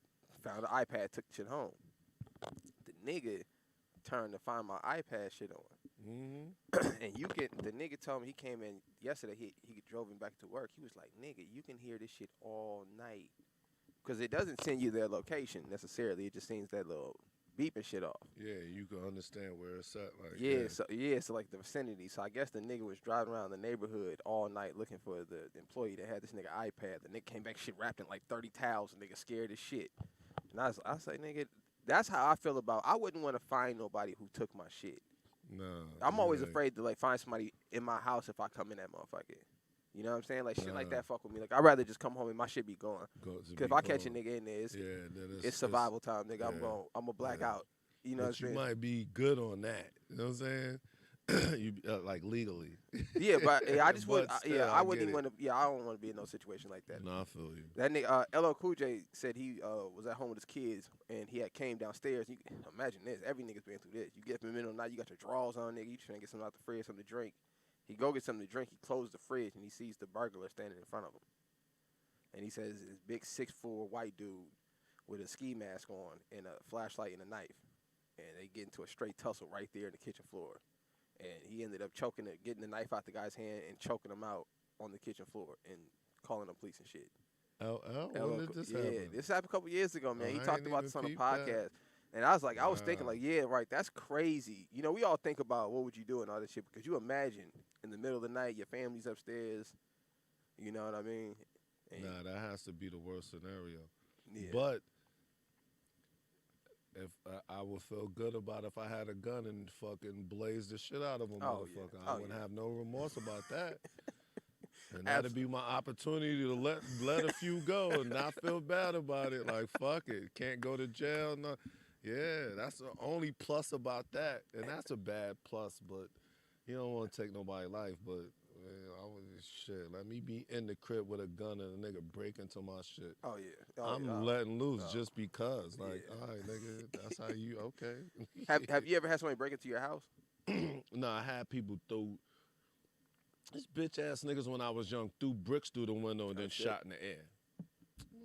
found the iPad, took the shit home. The nigga turned the Find My iPad shit on. Mm-hmm. And the nigga told me he came in yesterday, he drove him back to work. He was like, nigga, you can hear this shit all night. because it doesn't send you their location necessarily. It just sends that little beeping shit off. Yeah, you can understand where it's at. Like, So like the vicinity. So I guess the nigga was driving around the neighborhood all night looking for the employee that had this nigga iPad. The nigga came back shit wrapped in like 30 towels. The nigga scared as shit. And I say, nigga, that's how I feel about. I wouldn't want to find nobody who took my shit. No, I'm always afraid to like find somebody in my house if I come in that motherfucker. You know what I'm saying? Like shit like that fuck with me. Like I'd rather just come home and my shit be gone. Cause if I catch a nigga in there, it's survival time, nigga. Yeah. I'm a black out. You know what I'm saying? You might be good on that. You know what I'm saying? You like legally. Yeah, but I just would. Still, I wouldn't even want to. Yeah, I don't want to be in no situation like that. No, I feel you. That nigga, LL Cool J said he was at home with his kids and he had came downstairs. You imagine this. Every nigga's been through this. You get up in the middle of the night, you got your drawers on, nigga. You trying to get something out the fridge, something to drink. He go get something to drink. He closed the fridge and he sees the burglar standing in front of him. And he says this big 6'4" white dude with a ski mask on and a flashlight and a knife. And they get into a straight tussle right there in the kitchen floor. And he ended up getting the knife out the guy's hand and choking him out on the kitchen floor and calling the police and shit. When did this happen? This happened a couple years ago, man. He I talked ain't about even this on a peeped podcast. that. And I was thinking like, yeah, right, that's crazy. You know, we all think about what would you do and all this shit because you imagine in the middle of the night, your family's upstairs. You know what I mean? And Nah, that has to be the worst scenario. yeah. But if I would feel good about if I had a gun and fucking blaze the shit out of a motherfucker. Yeah. I wouldn't have no remorse about that. And that'd be my opportunity to let a few go and not feel bad about it. Like, fuck it. Can't go to jail. No. Yeah, that's the only plus about that. And that's a bad plus, but you don't want to take nobody's life. But man, shit, let me be in the crib with a gun and a nigga break into my shit. Oh, yeah. I'm letting loose just because. Like, all right, nigga, that's how you, okay. Have you ever had somebody break into your house? No, I had people throw, this bitch ass niggas when I was young threw bricks through the window and then shot in the air.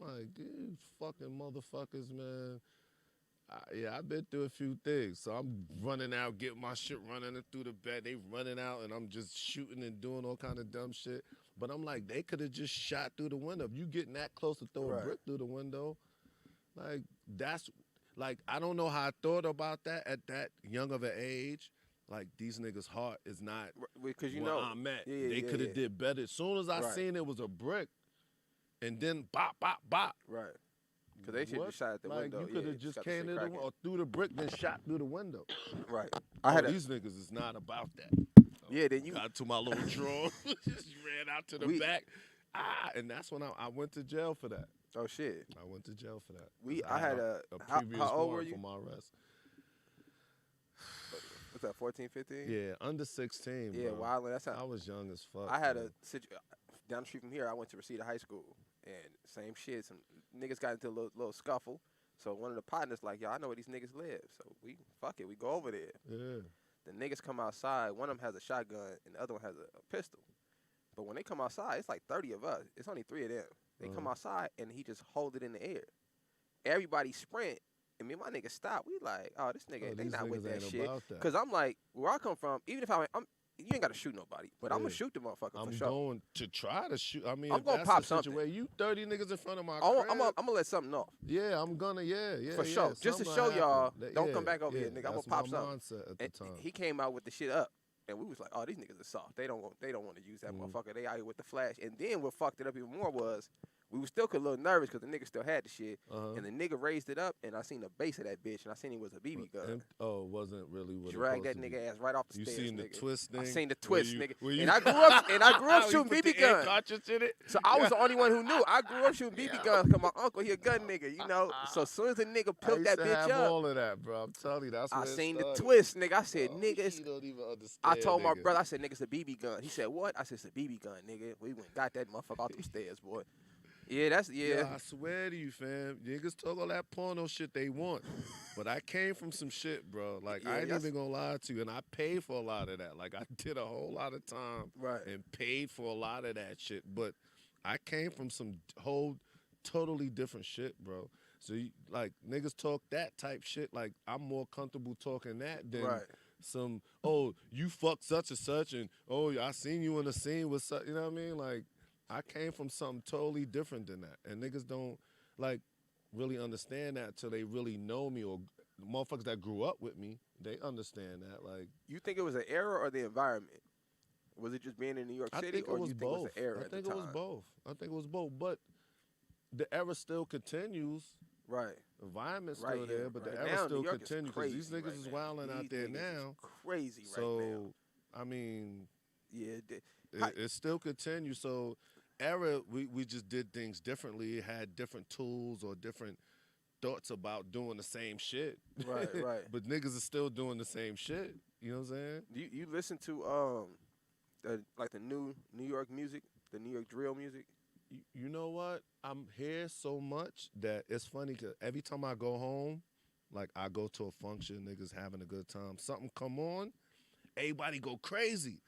Like, these fucking motherfuckers, man. I've been through a few things. So I'm running out, getting my shit running through the bed. They running out and I'm just shooting and doing all kind of dumb shit. But I'm like, they could have just shot through the window. If you getting that close to throw a brick through the window, like that's like I don't know how I thought about that at that young of an age. Like these niggas' heart is not because you where know I'm at. Yeah, they could have did better. As soon as I seen it was a brick, and then bop bop bop. Right. Because they should have shot at the window. You could have just came to the window or through the brick, then shot through the window. Right. These niggas is not about that. Yeah, then you got to my little drawer, just ran out to the back. And that's when I went to jail for that. Oh shit. I went to jail for that. I had a previous how old were you? for my arrest. What's that, 14, 15? Yeah, under 16. Yeah, bro. wow. That's how I was young as fuck. I had down the street from here. I went to Reseda High School, and same shit. Some niggas got into a little scuffle. So one of the partners like, yo, I know where these niggas live. So we go over there. Yeah. The niggas come outside. One of them has a shotgun, and the other one has a pistol. But when they come outside, it's like 30 of us. It's only 3 of them. They come outside, and he just hold it in the air. Everybody sprint. And me and my nigga stop. We like, oh, this nigga, they not with that shit. Because I'm like, where I come from, even if you ain't got to shoot nobody. But I'm going to shoot the motherfucker for sure. I'm going to try to shoot. I mean, I'm going to pop something. You 30 niggas in front of my crib. I'm going to let something off. Yeah, I'm going to, yeah. For sure. Just to show y'all, don't come back over here, nigga. I'm going to pop something. At the time. He came out with the shit up. And we was like, oh, these niggas are soft. They don't want to use that motherfucker. They out here with the flash. And then what fucked it up even more was we were still a little nervous because the nigga still had the shit. And the nigga raised it up, and I seen the base of that bitch, and I seen it was a BB gun. It wasn't really what Drag that nigga ass right off the stairs. You seen the twist thing? I seen the twist, nigga. And I grew up shooting BB guns. Cartridge in it? So I was the only one who knew. I grew up shooting BB guns because my uncle, he a gun nigga, you know. So as soon as the nigga peeled that bitch have up, all of that, bro. I'm telling you, that's what I seen the twist, nigga. I said, niggas. You don't even understand. I told my brother, I said, nigga, it's a BB gun. He said, what? I said, it's a BB gun, nigga. We went got that motherfucker off them stairs, boy. Yeah, I swear to you, fam. Niggas talk all that porno shit they want. But I came from some shit, bro. Like, I ain't even gonna lie to you. And I paid for a lot of that. Like, I did a whole lot of time and paid for a lot of that shit. But I came from some whole totally different shit, bro. So, like, niggas talk that type shit. Like, I'm more comfortable talking that than some, oh, you fuck such and such. And, oh, I seen you in the scene with such, you know what I mean? Like, I came from something totally different than that. And niggas don't like really understand that till they really know me, or motherfuckers that grew up with me, they understand that. Like, You think it was an era or the environment? Was it just being in New York I City, think it or was you think both. it was the era I at the think it time? was both. I think it was both. But the era still continues. Right. The environment's Right, still there, yeah, but right the era now, still New York is continues because these crazy niggas right is now. wilding out These there niggas now. is crazy right now. So, I mean, Yeah. it still continues. So, era, we just did things differently. It had different tools or different thoughts about doing the same shit. Right, right. But niggas are still doing the same shit. You know what I'm saying? You listen to like the new New York music, the New York drill music? You know what? I'm here so much that it's funny because every time I go home, like I go to a function, niggas having a good time, something come on, everybody go crazy.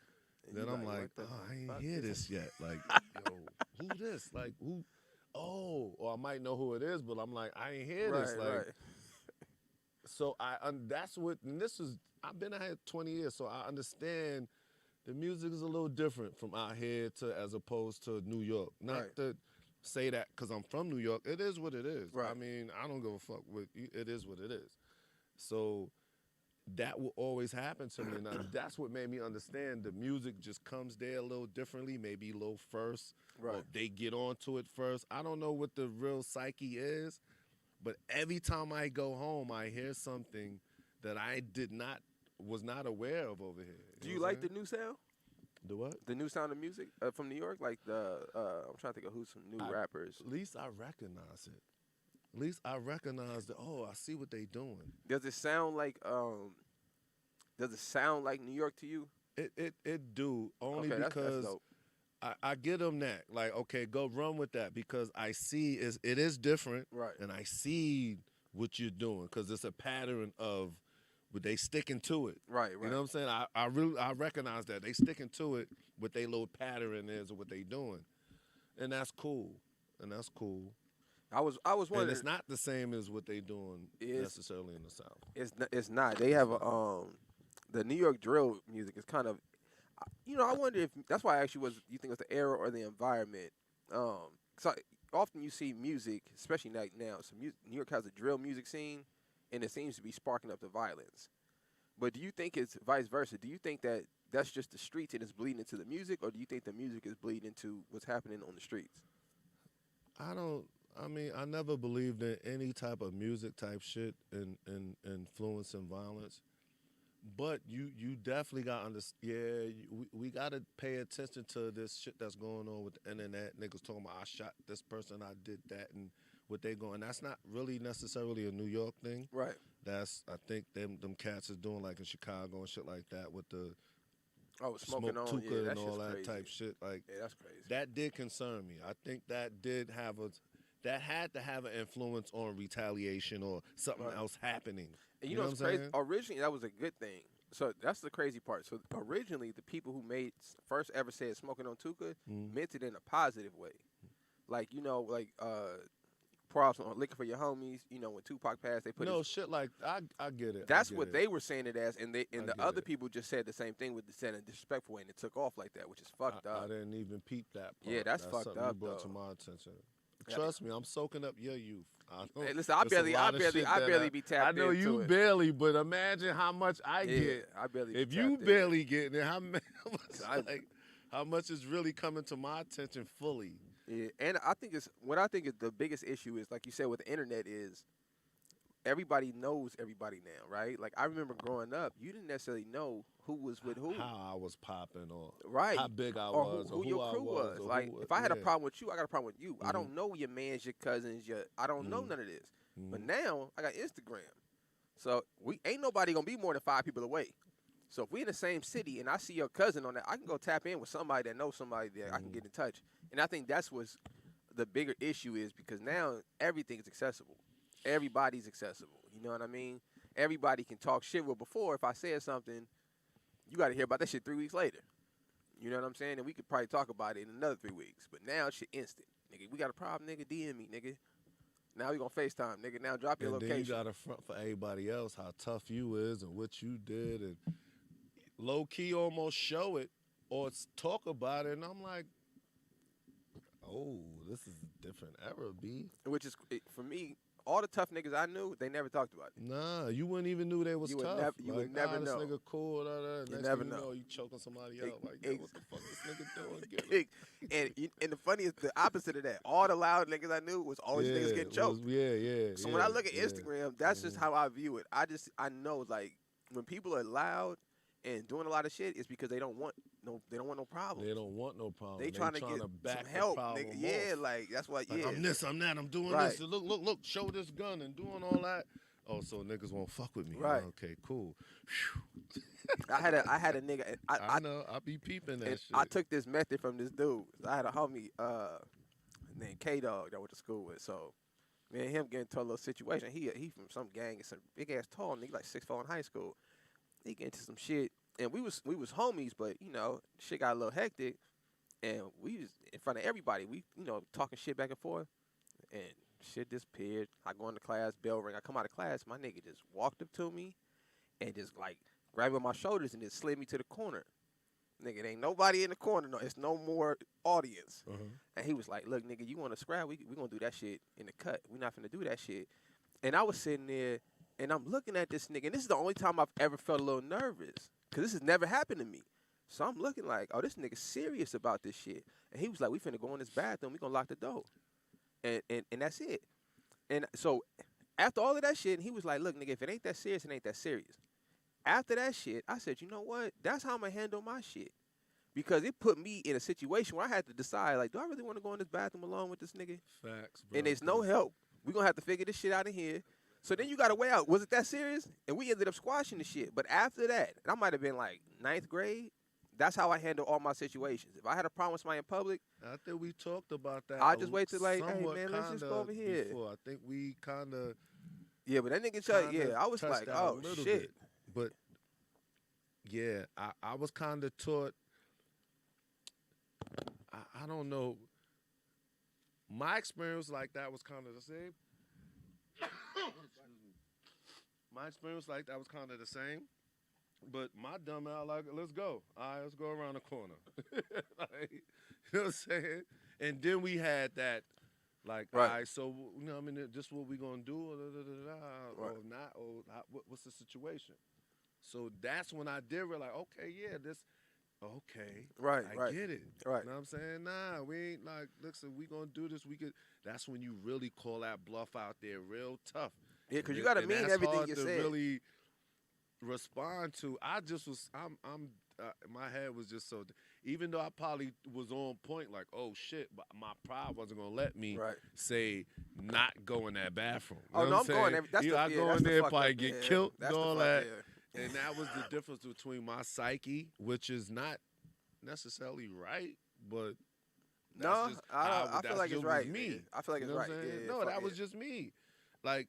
And Then you I'm like, what the oh, I ain't fuck hear is this yet. Like, yo, who this? Like, who? Oh, or I might know who it is, but I'm like, I ain't hear this. Right, Like, right. so that's what, and this is, I've been out here 20 years, so I understand the music is a little different from out here to as opposed to New York. Not Right. to say that because I'm from New York. It is what it is. Right. I mean, I don't give a fuck. It is what it is. So that will always happen to me. And that's what made me understand the music just comes there a little differently, maybe a little first. Or Right. they get onto it first. I don't know what the real psyche is, but every time I go home, I hear something that I was not aware of over here. Do you like the new sound? The what? The new sound of music from New York? Like I'm trying to think of who's some new rappers. At least I recognize it. At least I recognize that. Oh, I see what they doing. Does it sound like New York to you? It do only Okay, because that's dope. I get them that, like, okay, go run with that because I see it is different, Right. and I see what you're doing because it's a pattern of, but they sticking to it. Right, right. You know what I'm saying? I recognize that they sticking to it. What they little pattern is or what they doing, and that's cool. I was wondering. And it's not the same as what they doing necessarily in the South. It's not. They have the New York drill music is kind of, I wonder if that's why I asked you, you think it was the era or the environment? So often you see music, especially like now. So New York has a drill music scene, and it seems to be sparking up the violence. But do you think it's vice versa? Do you think that that's just the streets and it's bleeding into the music, or do you think the music is bleeding into what's happening on the streets? I never believed in any type of music type shit and influence and violence. But you definitely got to understand, we got to pay attention to this shit that's going on with the internet. Niggas talking about I shot this person, I did that, and what they going. That's not really necessarily a New York thing. Right. That's, I think them cats is doing like in Chicago and shit like that with the smoking on Tuka and all that crazy. type shit. Like, yeah, that's crazy. That did concern me. I think that had to have an influence on retaliation or something else happening. And you know what's what I'm crazy? saying? Originally, that was a good thing. So that's the crazy part. So originally, the people who first ever said smoking on Tuka meant it in a positive way. Like, pour out some liquor for your homies. When Tupac passed, they put shit like I get it. That's what they were saying it as, and the other it. people just said the same thing with the said in a disrespectful way, and it took off like that, which is fucked up. I didn't even peep that part. Yeah, that's fucked something up, you brought though. to my attention. Trust me, I'm soaking up your youth. Hey, listen, I barely be tapped into it. I know you barely, but imagine how much I get. I barely. If you barely get it, how much is really coming to my attention fully? Yeah, and I think the biggest issue is, like you said, with the internet is everybody knows everybody now, right? Like, I remember growing up, you didn't necessarily know who was with who, how I was popping, or right, how big I or was, who your crew was. Like, if I had a problem with you, I got a problem with you. I don't know your mans, your cousins, I don't know none of this. But now I got Instagram, so we ain't nobody gonna be more than 5 people away. So if we in the same city and I see your cousin on that, I can go tap in with somebody that knows somebody that I can get in touch. And I think that's what's the bigger issue is, because now everything's accessible. Everybody's accessible. You know what I mean? Everybody can talk shit. Well, before, if I said something, you got to hear about that shit 3 weeks later. You know what I'm saying? And we could probably talk about it in another 3 weeks. But now, shit instant. Nigga, we got a problem, nigga, DM me, nigga. Now we going to FaceTime, nigga. Now drop your location. Then you got to front for everybody else how tough you is and what you did. And low-key almost show it or talk about it. And I'm like, Oh, this is a different era, B. Which is for me. All the tough niggas I knew, they never talked about it. Nah, you wouldn't even knew they was You would tough. you would never this know. nigga cool. You Next never thing you know. know, you choking somebody Ex- out. Like, yo, ex- what the fuck this nigga doing? Get him. and the funniest, the opposite of that, all the loud niggas I knew was always niggas getting choked. Yeah. So when I look at Instagram, that's just how I view it. I know like when people are loud and doing a lot of shit, it's because they don't want no problem. They don't want no problem. They trying to get back some help, the problem nigga. off. Yeah, like that's why. Like, Yeah, I'm this, I'm that, I'm doing Right. this. Look, show this gun and doing all that. Oh, so niggas won't fuck with me. Right. Okay, cool. I had a nigga. I know. I be peeping that and shit. I took this method from this dude. I had a homie named K Dog that I went to school with. So me and him getting into a little situation. He from some gang, some big ass tall nigga, like 6'4" in high school. He get into some shit, and we was homies, but you know shit got a little hectic, and we was in front of everybody. We talking shit back and forth, and shit disappeared. I go into class, bell ring. I come out of class, my nigga just walked up to me, and just like grabbed me by my shoulders and just slid me to the corner. Nigga, there ain't nobody in the corner. No, it's no more audience. And he was like, look, nigga, you want to scrap? We going to do that shit in the cut. We not finna do that shit. And I was sitting there, and I'm looking at this nigga, and this is the only time I've ever felt a little nervous, because this has never happened to me. So I'm looking like, oh, this nigga's serious about this shit. And he was like, we finna go in this bathroom. We going to lock the door. And that's it. And so after all of that shit, he was like, look, nigga, if it ain't that serious, it ain't that serious. After that shit, I said, you know what? That's how I'm going to handle my shit. Because it put me in a situation where I had to decide, like, do I really want to go in this bathroom alone with this nigga? Facts, bro. And there's no help. We're going to have to figure this shit out in here. So then you got to weigh out, was it that serious? And we ended up squashing the shit. But after that, and I might have been like 9th grade, that's how I handle all my situations. If I had a problem with somebody in public, I think we talked about that. I just wait till like, hey, somewhat man, let's just go over here. Before. I think we kind of. Yeah, but that nigga, I was like, oh, shit. Bit. But, yeah, I was kind of taught, I don't know. My experience like that was kind of the same. My experience like that was kind of the same. But my dumb ass like, let's go. All right, let's go around the corner. Like, you know what I'm saying? And then we had that, like, Right. all right, so, you know, I mean, this what we going to do, or not, or what's the situation? So that's when I did realize, okay, yeah, okay. Right, I get it. Right. You know what I'm saying? Nah, we ain't like, listen, we going to do this. That's when you really call that bluff out there real tough. Yeah, because you got to mean everything you say. said. Really respond to. I'm my head was just so, even though I probably was on point, like, oh shit, but my pride wasn't gonna let me say not go in that bathroom. You know I'm what I'm going saying? there. I go in there, probably get killed, that's all that. Yeah. And that was the difference between my psyche, which is not necessarily right, but no, I feel like it's right. Me. I feel like it's right. Yeah, no, that was just me. Like,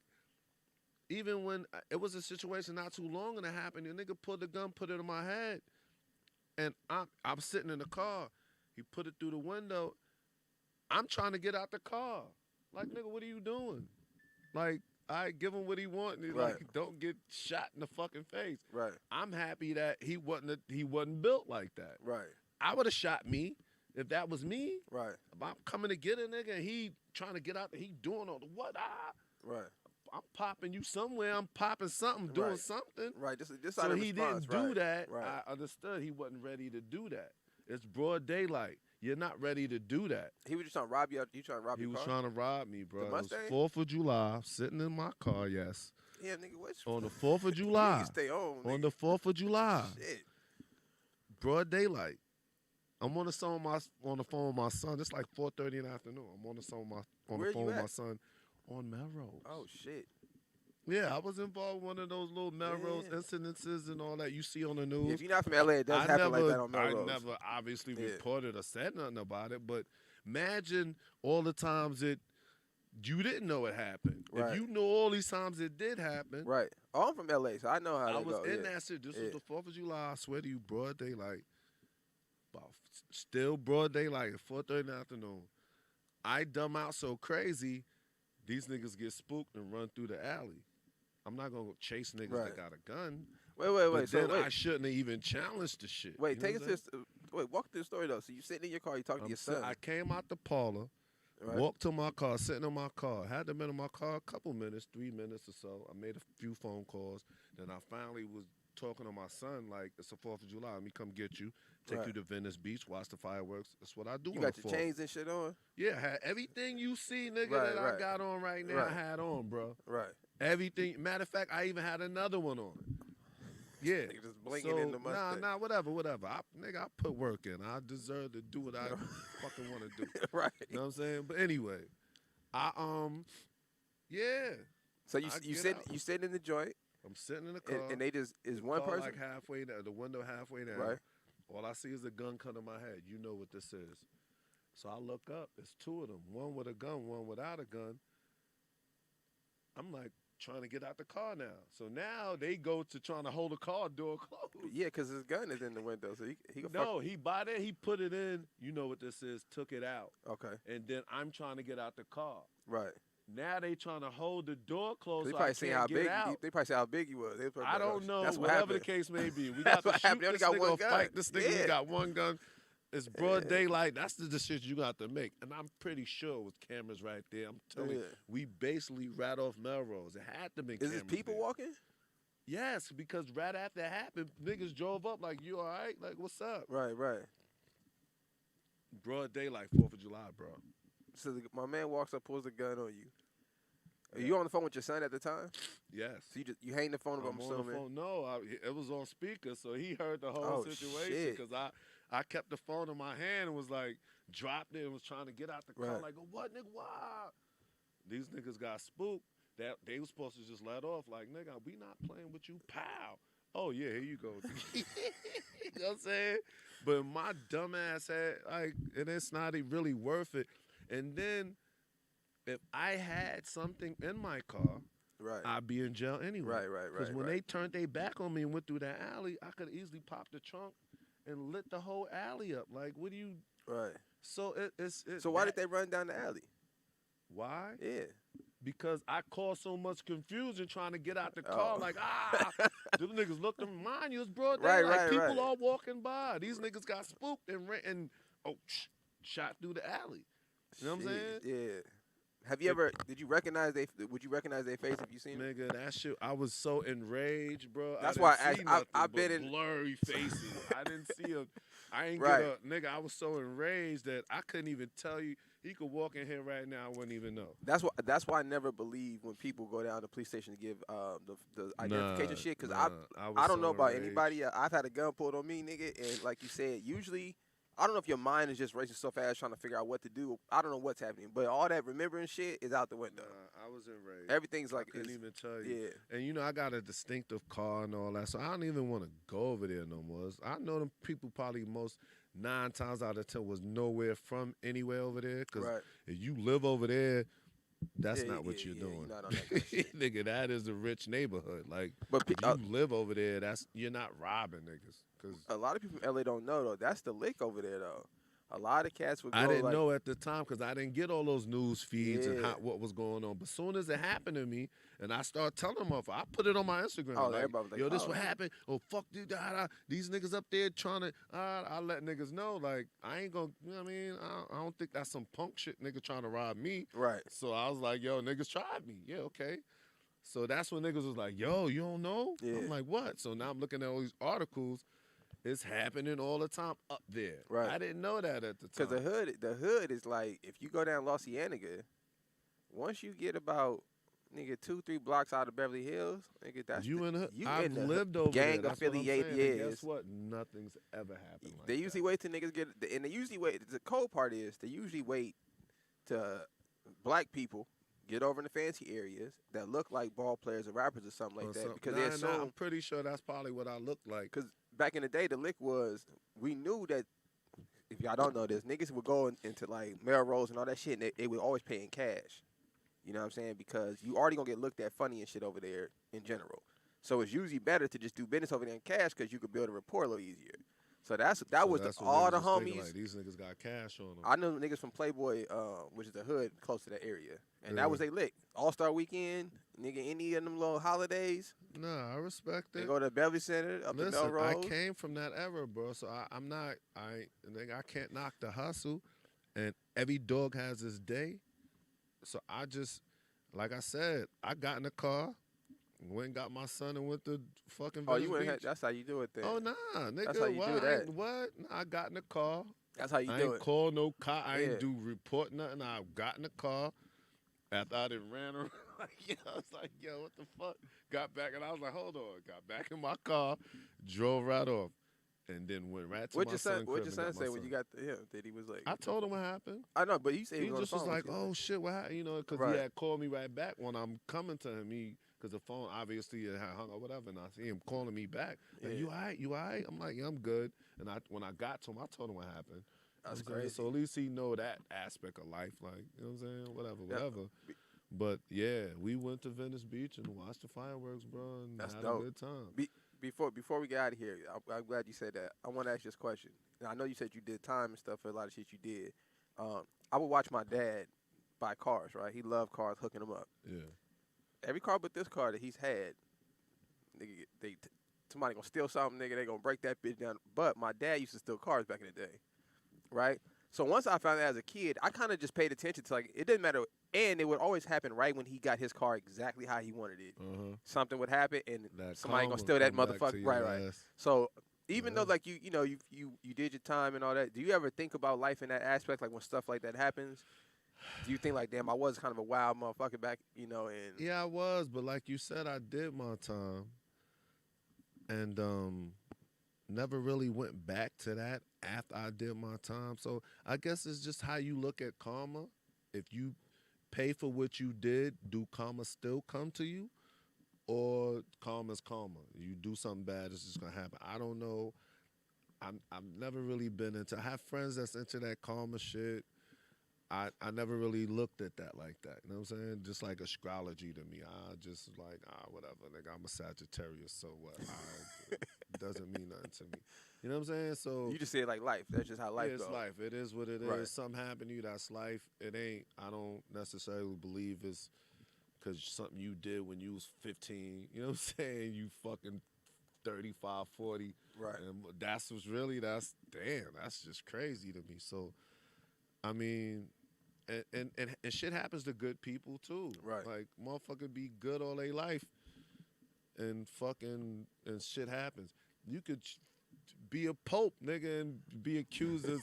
even when it was a situation not too long and it happened, the nigga pulled the gun, put it in my head, and I'm sitting in the car. He put it through the window. I'm trying to get out the car. Like, nigga, what are you doing? Like, I give him what he wants. Like, don't get shot in the fucking face. Right. I'm happy that he wasn't built like that. Right. I would have shot me if that was me. Right. If I'm coming to get a nigga and he trying to get out there, he doing all the what? Right. I'm popping you somewhere. I'm popping something, doing something. Right. This so he didn't do that. Right. I understood he wasn't ready to do that. It's broad daylight. You're not ready to do that. He was just trying to rob you. You trying to rob He your was car? trying to rob me, bro. The Mustang? It was 4th of July, sitting in my car, yes. Yeah, nigga, what? On the 4th of July. You stay home, nigga. On the 4th of July. Shit. Broad daylight. I'm on the phone with my son. It's like 4:30 in the afternoon. I'm on the phone with my son on Melrose. Oh shit. Yeah, I was involved in one of those little Melrose incidences and all that you see on the news. Yeah, if you're not from LA, it does happen like that on Melrose. I never obviously reported or said nothing about it, but imagine all the times you didn't know it happened. Right. If you know all these times it did happen. Right. Oh, I'm from LA, so I know how I was go. in that shit. This was the 4th of July. I swear to you, broad daylight. Still broad daylight at 4:30 in the afternoon. I dumb out so crazy, these niggas get spooked and run through the alley. I'm not gonna chase niggas that got a gun. Wait. But So then wait. I shouldn't have even challenged the shit. Wait, you know take us what I'm to wait. Walk through the story though. So you sitting in your car, you talking to your son. I came out the parlor, Right. walked to my car, sitting in my car. Had to been in my car a couple minutes, 3 minutes or so. I made a few phone calls. Then I finally was talking to my son, like, it's the 4th of July. Let me come get you, take you to Venice Beach, watch the fireworks. That's what I do You on got the your 4th. chains and shit on. Yeah, I had everything you see, nigga, Right, that I right. got on right now, I had on, bro. Right. Everything. Matter of fact, I even had another one on. Yeah. Nigga just blinking in the mustache. Nah, whatever. I put work in. I deserve to do what I fucking want to do. Right. You know what I'm saying? But anyway, yeah. So you sitting in the joint, I'm sitting in the car. and they just is the one car person like halfway down, the window halfway down. Right. All I see is a gun come to my head. You know what this is. So I look up. It's two of them. One with a gun, one without a gun. I'm like trying to get out the car now. So now they go to trying to hold the car door closed. Yeah, because his gun is in the window, so he can No, he by there, he put it in. You know what this is, took it out. Okay. And then I'm trying to get out the car. Right. Now they trying to hold the door closed They so probably I seen can't how get big. out. They probably see how big he was. They probably I don't know. That's what Whatever the happened. case may be, we That's got to what shoot happened. They only this got nigga one or gun. fight this nigga. Yeah. We got one gun. It's broad daylight. That's the decision you got to make. And I'm pretty sure it was cameras right there. I'm telling you, we basically rat off Melrose. It had to be cameras. Is it people there. walking? Yes, because right after it happened, niggas drove up like, you all right? Like, what's up? Right. Broad daylight, 4th of July, bro. So my man walks up, pulls the gun on you. Are you on the phone with your son at the time? Yes. So you hang the phone up, I'm on the assuming? phone. No, it was on speaker, so he heard the whole situation. Because I kept the phone in my hand and was like, dropped it and was trying to get out the car. Right. Like, what, nigga, why? These niggas got spooked. That they was supposed to just let off. Like, nigga, we not playing with you, pow. Oh, yeah, here you go. You know what I'm saying? But my dumb ass had, like, and it's not really worth it. And then if I had something in my car, I'd be in jail anyway. Right. Because when they turned their back on me and went through that alley, I could easily pop the trunk and lit the whole alley up. Like, what do you? Right. So it's So why did they run down the alley? Why? Yeah. Because I caused so much confusion trying to get out the car. Like, them niggas looked in mind. You was broad day. Like, people all walking by. These niggas got spooked and shot through the alley. You know what I'm saying? Yeah. Have you ever? Would you recognize their face if you seen them? Nigga, that shit. I was so enraged, bro. That's I why I've been in blurry faces. I didn't see him. I ain't get a nigga. I was so enraged that I couldn't even tell you. He could walk in here right now. I wouldn't even know. That's why I never believe when people go down to the police station to give the identification shit. Because I don't know about anybody. I've had a gun pulled on me, nigga, and like you said, usually. I don't know if your mind is just racing so fast trying to figure out what to do. I don't know what's happening. But all that remembering shit is out the window. I was enraged. Everything's like... I couldn't even tell you. Yeah. And, I got a distinctive car and all that, so I don't even want to go over there no more. I know them people probably 9 times out of 10 was nowhere from anywhere over there. Because if you live over there, that's not what you're doing. You're not on that kind of shit. Nigga, that is a rich neighborhood. Like, but if you live over there, you're not robbing niggas. Cause a lot of people in LA don't know, though. That's the lick over there, though. A lot of cats would go I didn't know at the time because I didn't get all those news feeds and what was going on. But as soon as it happened to me and I started telling them off, I put it on my Instagram. Oh, like, everybody was like, yo, this what happened. Oh, fuck, dude. These niggas up there trying to, I let niggas know. Like, I ain't going to, you know what I mean? I don't think that's some punk shit nigga trying to rob me. Right. So I was like, yo, niggas tried me. Yeah, okay. So that's when niggas was like, yo, you don't know? Yeah. I'm like, what? So now I'm looking at all these articles. It's happening all the time up there. Right. I didn't know that at the time. Because the hood is like, if you go down La Cienega, once you get about, nigga, 2-3 blocks out of Beverly Hills, nigga, that's you in the hood. I've in lived over gang there. affiliated. Yeah. Guess what? Nothing's ever happened like They usually wait till niggas get, and they usually wait. The cold part is they usually wait to black people get over in the fancy areas that look like ball players or rappers or something like that. Because I'm pretty sure that's probably what I look like. Because back in the day, the lick was, we knew that, if y'all don't know this, niggas would go into like Melrose and all that shit, and they would always pay in cash. You know what I'm saying? Because you already gonna get looked at funny and shit over there in general. So it's usually better to just do business over there in cash because you could build a rapport a little easier. So that's all the homies. Like, these niggas got cash on them. I know niggas from Playboy, which is the hood close to that area, and that was they lick. All-Star Weekend, Nigga, any of them little holidays, Nah, I respect they it. go to Beverly Center, up to Listen, I Melrose. came from that era, bro. So nigga, I can't knock the hustle. And every dog has his day. So I just, like I said, I got in the car, went and got my son and went to fucking Oh, Venice you went. Beach. That's how you do it then. Oh nah, nigga, That's how you what? do that. What? Nah, I got in the car. That's how you I do ain't it. call no cop. I Yeah. ain't do report nothing. I got in the car. After I done ran around, I was like, yo, what the fuck? Got back and I was like, hold on. Got back in my car, drove right off, and then went right to What'd my son's crib. What'd your and son got my say when you got to him? That he was like, I told him what happened. I know, but you said He he was just on was the phone like, with you. oh shit, what happened? You know, because Right. he had called me right back when I'm coming to him. Because the phone obviously had hung or whatever, and I see him calling me back. Like, Yeah. you all right? You all right? I'm like, yeah, I'm good. And when I got to him, I told him what happened. That's You know what I'm saying? crazy. So at least he know that aspect of life, like, you know what I'm saying? Whatever, Yeah. whatever. But yeah, we went to Venice Beach and watched the fireworks, bro, and That's had dope. a good time. Before we get out of here, I'm glad you said that. I want to ask you this question. Now, I know you said you did time and stuff for a lot of shit you did. I would watch my dad buy cars, right? He loved cars, hooking them up. Yeah. Every car but this car that he's had, nigga, somebody gonna steal something, nigga. They gonna break that bitch down. But my dad used to steal cars back in the day, right? So once I found out as a kid, I kind of just paid attention to, like, it didn't matter. And it would always happen right when he got his car exactly how he wanted it. Something would happen, and That somebody karma gonna steal that come back to motherfucker. your Right. ass. So even though, like, you did your time and all that, do you ever think about life in that aspect? Like when stuff like that happens, do you think like, damn, I was kind of a wild motherfucker back, and Yeah, I was, but like you said, I did my time, and never really went back to that after I did my time. So I guess it's just how you look at karma. If you pay for what you did, do karma still come to you, or karma's karma? You do something bad, it's just gonna happen. I don't know. I've never really been into. I have friends that's into that karma shit. I never really looked at that like that. You know what I'm saying? Just like astrology to me. I just like, whatever, nigga. I'm a Sagittarius, so what? It doesn't mean nothing to me. You know what I'm saying? So you just say it like life. That's just how life it's goes. life. It is what it is. Right. Something happened to you, that's life. It ain't, I don't necessarily believe it's because something you did when you was 15. You know what I'm saying? You fucking 35, 40. Right. And that's just crazy to me. So, I mean, and shit happens to good people too. Right. Like, motherfucker be good all their life and shit happens. You could be a pope, nigga, and be accused of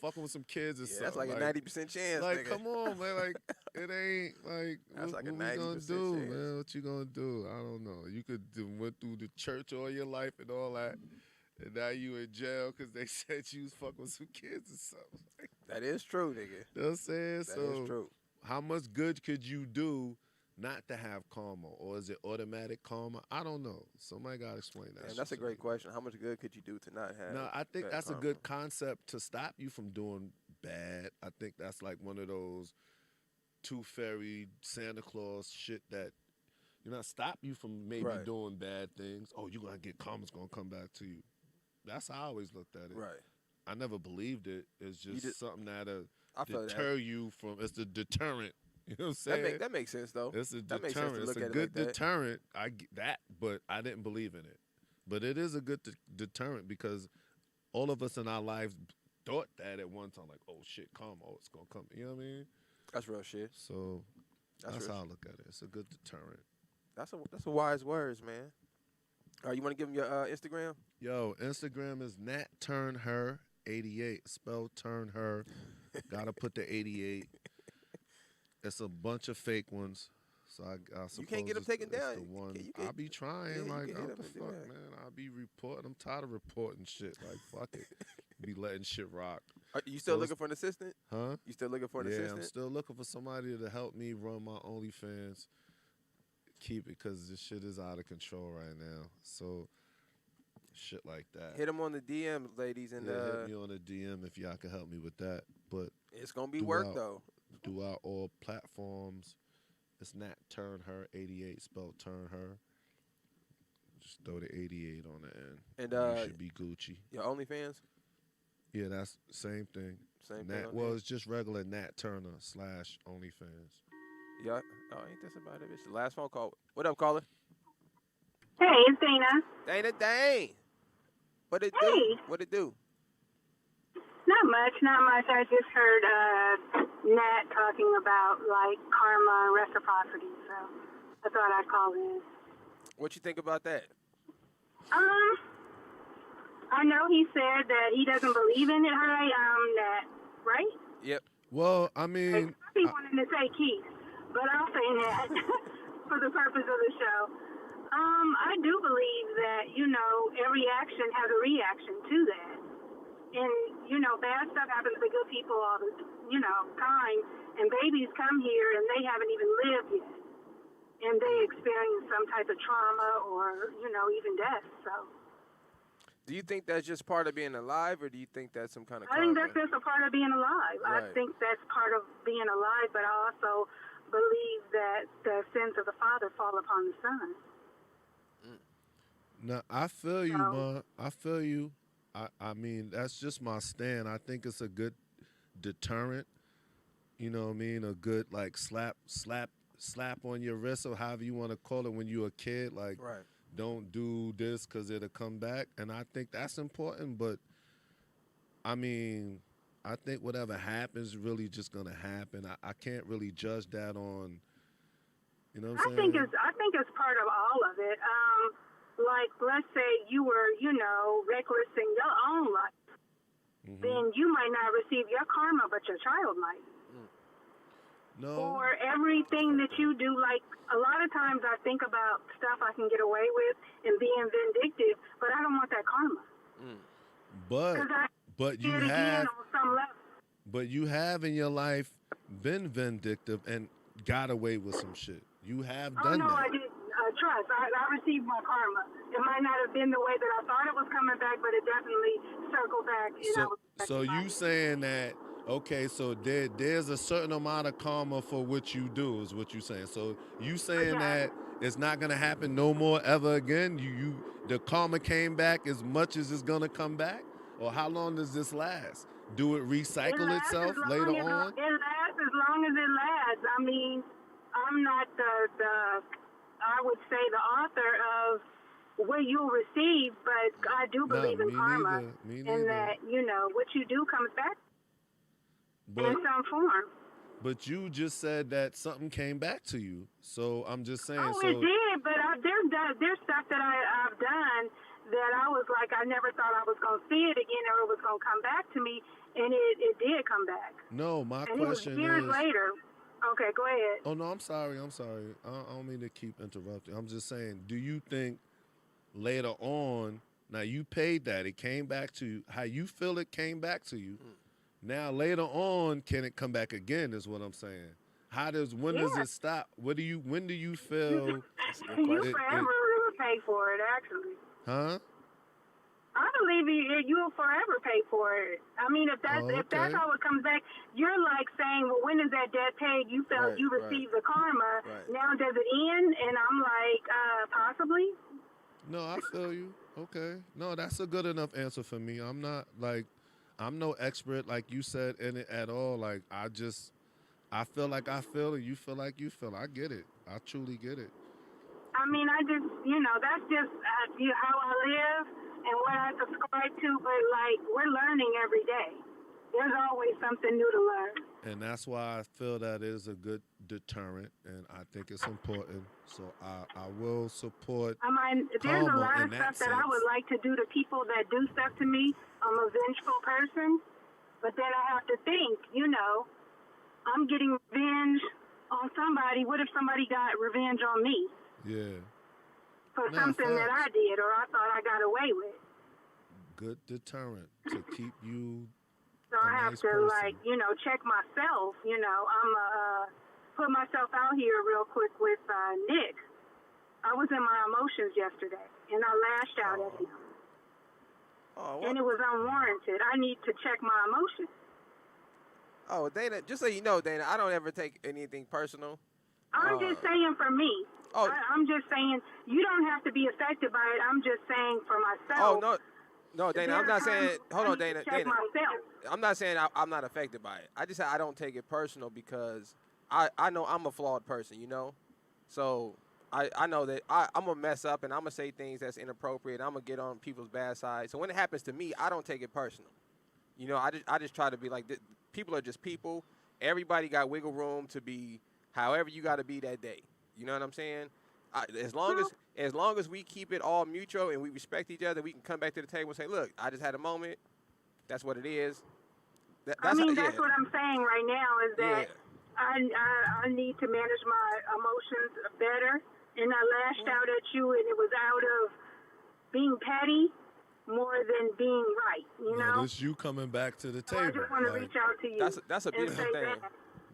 fucking with some kids or something. That's like a 90% chance, like, nigga. come on, man. Like, it ain't like, That's what like a we gonna 90% do, chance. man? What you gonna do? I don't know. You could went through the church all your life and all that, and now you in jail because they said you was fucking with some kids or something. That is true, nigga. You know what I'm saying? That is true. How much good could you do not to have karma? Or is it automatic karma? I don't know. Somebody got to explain that. And that's a shit to great me. question. How much good could you do to not have? No, I think bad that's karma? a good concept to stop you from doing bad. I think that's like one of those tooth fairy Santa Claus shit that, stop you from maybe Right. doing bad things. Oh, you're going to get karma's going to come back to you. That's how I always looked at it. Right. I never believed it. It's just something that'll I feel deter you from. It's the deterrent. You know what I'm saying? That makes sense though. It's a That makes sense to deterrent. It's look a at it good like that. deterrent. I get that, but I didn't believe in it. But it is a good deterrent because all of us in our lives thought that at one time, like, oh shit, karma, it's gonna come. You know what I mean? That's real shit. So that's real how I look at it. It's a good deterrent. That's a wise words, man. All right, you want to give them your Instagram? Yo, Instagram is Turnher88. Spell Turnher. Gotta put the 88. It's a bunch of fake ones. So I suppose You can't get them it's taken the down. one. You can- I'll be trying. yeah, you Like, can hit what up the and do fuck, that. man? I'll be reporting. I'm tired of reporting shit. Like, fuck it. Be letting shit rock. Are you still So looking for an assistant? Huh? You still looking for an Yeah, assistant? I'm still looking for somebody to help me run my OnlyFans. Keep it, because this shit is out of control right now. So, shit like that. Hit them on the DM, ladies, and hit me on the DM if y'all can help me with that. But it's gonna be do work out. though. throughout all platforms, it's not Turnher88, spelled Turnher. Just throw the 88 on the end. And you should be Gucci. your OnlyFans, Yeah, that's the same thing. same Nat, thing. well, it's just regular Nat Turner / OnlyFans. Yeah. Oh, ain't this about it? It's the last phone call. What up, caller? Hey, it's Dana. Dana. What it do? Hey. What it do? Not much. I just heard Nat talking about like karma and reciprocity, so I thought I'd call in. What you think about that? I know he said that he doesn't believe in it, Nat, right? Yep. Well, I mean, I wanted to say Keith, but I'll say Nat for the purpose of the show. I do believe that, every action has a reaction to that. And, bad stuff happens to good people all the, time. And babies come here and they haven't even lived yet. And they experience some type of trauma or, even death. So. Do you think that's just part of being alive, or do you think that's some kind of I think that's just a part of being alive. Right. I think that's part of being alive, but I also believe that the sins of the Father fall upon the Son. no, I feel you, Ma. I feel you. I mean, that's just my stand. I think it's a good deterrent. You know what I mean? A good like slap on your wrist, or however you want to call it when you're a kid. Like, Right. don't do this because it'll come back. And I think that's important. But I mean, I think whatever happens really just gonna happen. I can't really judge that on. You know what I'm saying? I think it's part of all of it. Like, let's say you were, reckless in your own life. Mm-hmm. Then you might not receive your karma, but your child might. No. Or everything that you do, like, a lot of times I think about stuff I can get away with and being vindictive, but I don't want that karma. But you have, on some level. But you have in your life been vindictive and got away with some shit. You have done that. I didn't. Trust. I received my karma. It might not have been the way that I thought it was coming back, but it definitely circled back. So you saying that, okay, so there's a certain amount of karma for what you do is what you saying. So you saying that it's not going to happen no more ever again? The karma came back as much as it's going to come back? Or how long does this last? Do it recycle itself later on? It lasts as long as it lasts. I mean, I'm not I would say the author of what you'll receive, but I do believe in karma. Me and that, what you do comes back in some form. But you just said that something came back to you. So I'm just saying. Oh, it did, but there's stuff that I've done that I was like, I never thought I was going to see it again or it was going to come back to me, and it did come back. No, my question is... it was years later. Okay, go ahead. Oh, no, I'm sorry. I don't mean to keep interrupting. I'm just saying, do you think later on, now you paid that, it came back to you, how you feel it came back to you, now later on, can it come back again is what I'm saying. When does it stop? When do you feel... You forever pay for it, actually. Huh? I believe you'll forever pay for it. I mean, if that's how it comes back, you're like saying, well, when is that debt paid? You felt you received the karma. Right. Now does it end? And I'm like, possibly. No, I feel you. Okay. No, that's a good enough answer for me. I'm not I'm no expert like you said in it at all. Like I feel like I feel and you feel like you feel. I get it. I truly get it. I mean, I just, that's just how I live and what I subscribe to, but, like, we're learning every day. There's always something new to learn. And that's why I feel that is a good deterrent, and I think it's important. So I will support there's a lot of stuff that I would like to do to people that do stuff to me. I'm a vengeful person, but then I have to think, I'm getting revenge on somebody. What if somebody got revenge on me? Yeah. For something that I did or I thought I got away with. Good deterrent to keep you. So I have to, check myself. I'm put myself out here real quick with Nick. I was in my emotions yesterday, and I lashed out at him. And it was unwarranted. I need to check my emotions. Oh, Dana, just so you know, Dana, I don't ever take anything personal. I'm just saying for me. I'm just saying you don't have to be affected by it. I'm just saying for myself. Oh, no, Dana, I'm not saying. Hold on, Dana. Myself. I'm not saying I'm not affected by it. I just say I don't take it personal because I know I'm a flawed person, you know, so I know that I'm gonna mess up and I'm gonna say things that's inappropriate. I'm gonna get on people's bad side. So when it happens to me, I don't take it personal. You know, I just try to be like, people are just people. Everybody got wiggle room to be however you got to be that day. You know what I'm saying? As long as we keep it all mutual and we respect each other, we can come back to the table and say, look, I just had a moment. That's what it is. That's what I'm saying right now is that I need to manage my emotions better. And I lashed out at you, and it was out of being petty more than being right, you know? This you coming back to the table. I just want to reach out to you. That's a beautiful thing. That.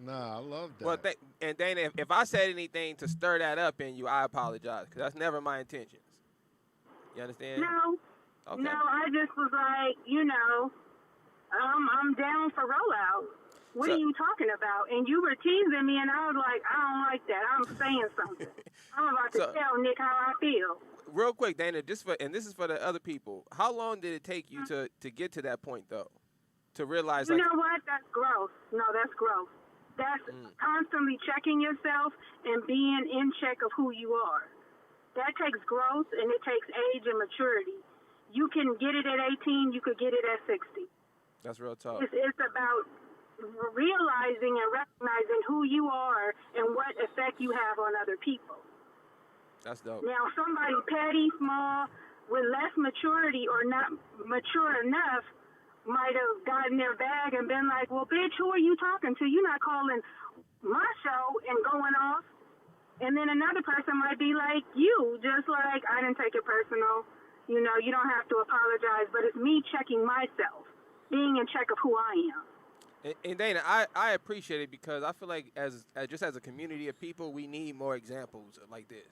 Nah, I love that. Well, and Dana, if I said anything to stir that up in you, I apologize, because that's never my intentions. You understand? No. Okay. No, I just was like, you know, I'm down for rollout. What are you talking about? And you were teasing me, and I was like, I don't like that. I'm saying something. I'm about to tell Nick how I feel. Real quick, Dana, this is for the other people. How long did it take you to get to that point, though? To realize, you know what? That's growth. No, that's growth. That's constantly checking yourself and being in check of who you are. That takes growth, and it takes age and maturity. You can get it at 18. You could get it at 60. That's real talk. It's about realizing and recognizing who you are and what effect you have on other people. That's dope. Now, somebody petty, small, with less maturity or not mature enough might have gotten their bag and been like, well, bitch, who are you talking to? You're not calling my show and going off. And then another person might be like you, just like, I didn't take it personal. You know, you don't have to apologize, but it's me checking myself, being in check of who I am. And Dana, I appreciate it, because I feel like as a community of people, we need more examples like this.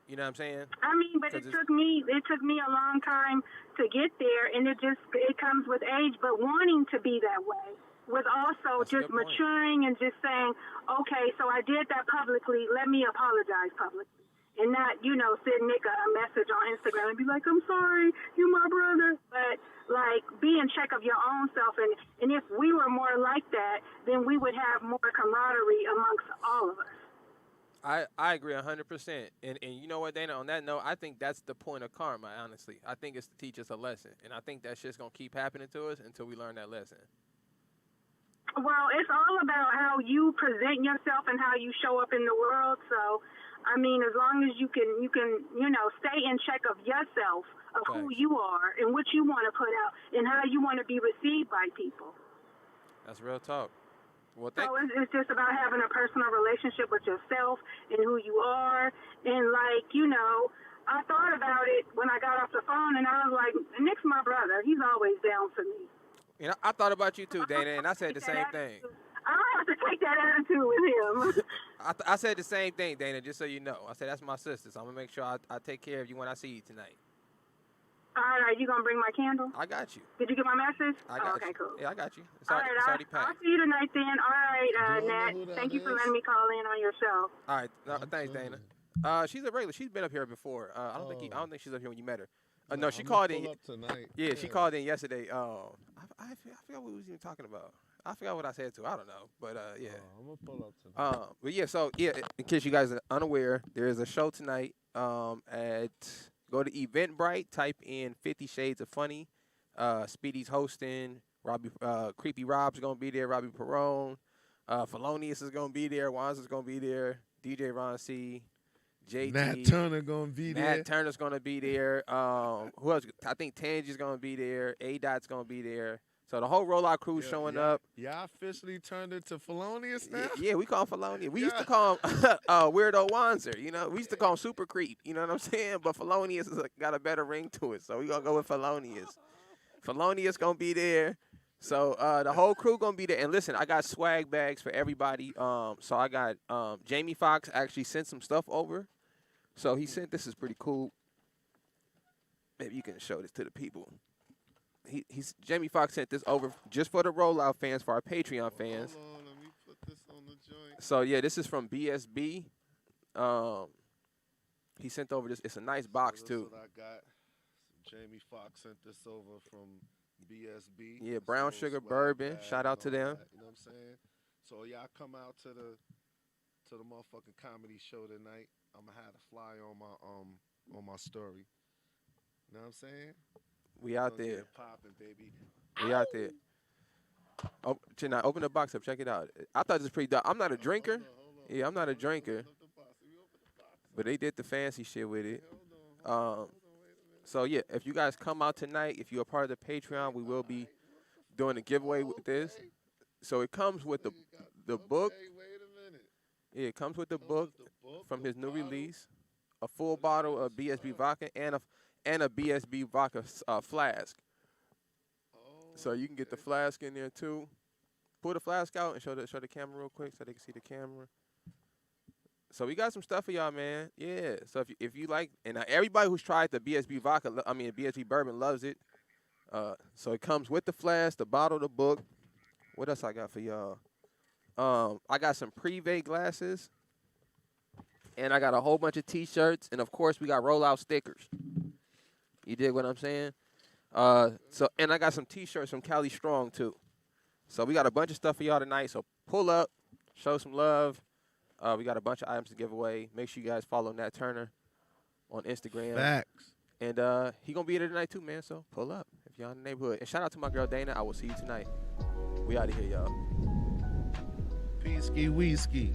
You know what I'm saying? I mean, but it took me a long time to get there, and it comes with age, but wanting to be that way, with also just maturing and just saying, okay, so I did that publicly, let me apologize publicly. And not, you know, send Nick a message on Instagram and be like, I'm sorry, you're my brother. But, like, be in check of your own self. And if we were more like that, then we would have more camaraderie amongst all of us. I agree 100%. And you know what, Dana, on that note, I think that's the point of karma, honestly. I think it's to teach us a lesson. And I think that shit's going to keep happening to us until we learn that lesson. Well, it's all about how you present yourself and how you show up in the world. So, I mean, as long as you can, you know, stay in check of yourself, of who you are and what you want to put out and how you want to be received by people. That's real talk. Well, so it's just about having a personal relationship with yourself and who you are. And, like, you know, I thought about it when I got off the phone, and I was like, Nick's my brother. He's always down for me. You know, I thought about you too, Dana, and I said the same thing. I don't have to take that attitude with him. I said the same thing, Dana, just so you know. I said, that's my sister, so I'm going to make sure I take care of you when I see you tonight. All right, you going to bring my candle? I got you. Did you get my message? I got okay, you. Cool. Yeah, I got you. It's all right, already packed. I'll see you tonight then. All right, Nat. Thank you for letting me call in on your show. All right. Thanks, Dana. She's a regular. She's been up here before. I don't think she's up here when you met her. No, she called in. Up tonight. Yeah, she called in yesterday. I forgot what we was even talking about. I forgot what I said to her. I don't know, but yeah. I'm gonna pull up tonight. But yeah, so yeah, in case you guys are unaware, there is a show tonight. At go to Eventbrite, type in 50 Shades of Funny. Speedy's hosting. Creepy Rob's gonna be there. Robbie Perone. Felonious is gonna be there. Wanz is gonna be there. DJ Ron C. JT. Nat Turner gonna be there. Nat Turner's gonna be there. Who else? I think Tangi's gonna be there. A-Dot's gonna be there. So the whole rollout crew's showing up. Y'all officially turned into Felonious now? Yeah, we call him Felonious. We used to call him Weirdo Wanzer, you know. We used to call him Super Creep, you know what I'm saying? But Felonious got a better ring to it, so we gonna go with Felonious. Felonious gonna be there. So the whole crew gonna be there. And listen, I got swag bags for everybody. So I got Jamie Foxx actually sent some stuff over. So he sent, this is pretty cool. Maybe you can show this to the people. Jamie Foxx sent this over just for the rollout fans, for our Patreon fans. Hold on, let me put this on the joint. So yeah, this is from BSB. He sent over this. It's a nice box too. What I got. Jamie Foxx sent this over from BSB. Yeah, Brown Sugar Bourbon. Shout out to them. You know what I'm saying? So y'all come out to the to the motherfucking comedy show tonight. I'm gonna have a flyer on my story. You know what I'm saying? We out Gonna there. get it popping, baby. We out there. Oh, Chennai, open the box up. Check it out. I thought this was pretty dope. I'm not a drinker. Hold on. Yeah, I'm not a drinker. Open the box. We open the box. But they did the fancy shit with it. Hold on, wait a minute. So yeah, if you guys come out tonight, if you're a part of the Patreon, we will be doing a giveaway with this. So it comes with the book. Okay, wait a minute. Yeah, it comes with the book from his new release, a full bottle of BSB vodka and a BSB vodka flask. So you can get the flask in there too. Pull the flask out and show the camera real quick so they can see the camera. So we got some stuff for y'all, man. Yeah. So if you like, and everybody who's tried the BSB vodka, BSB bourbon loves it. So it comes with the flask, the bottle, the book. What else I got for y'all? I got some Privé glasses, and I got a whole bunch of T-shirts, and of course we got rollout stickers. You dig what I'm saying? And I got some T-shirts from Cali Strong too. So we got a bunch of stuff for y'all tonight. So pull up, show some love. We got a bunch of items to give away. Make sure you guys follow Nat Turnher on Instagram. Facts. And he gonna be there tonight too, man. So pull up if y'all in the neighborhood. And shout out to my girl Dana. I will see you tonight. We out of here, y'all. Peace, ski, whiskey.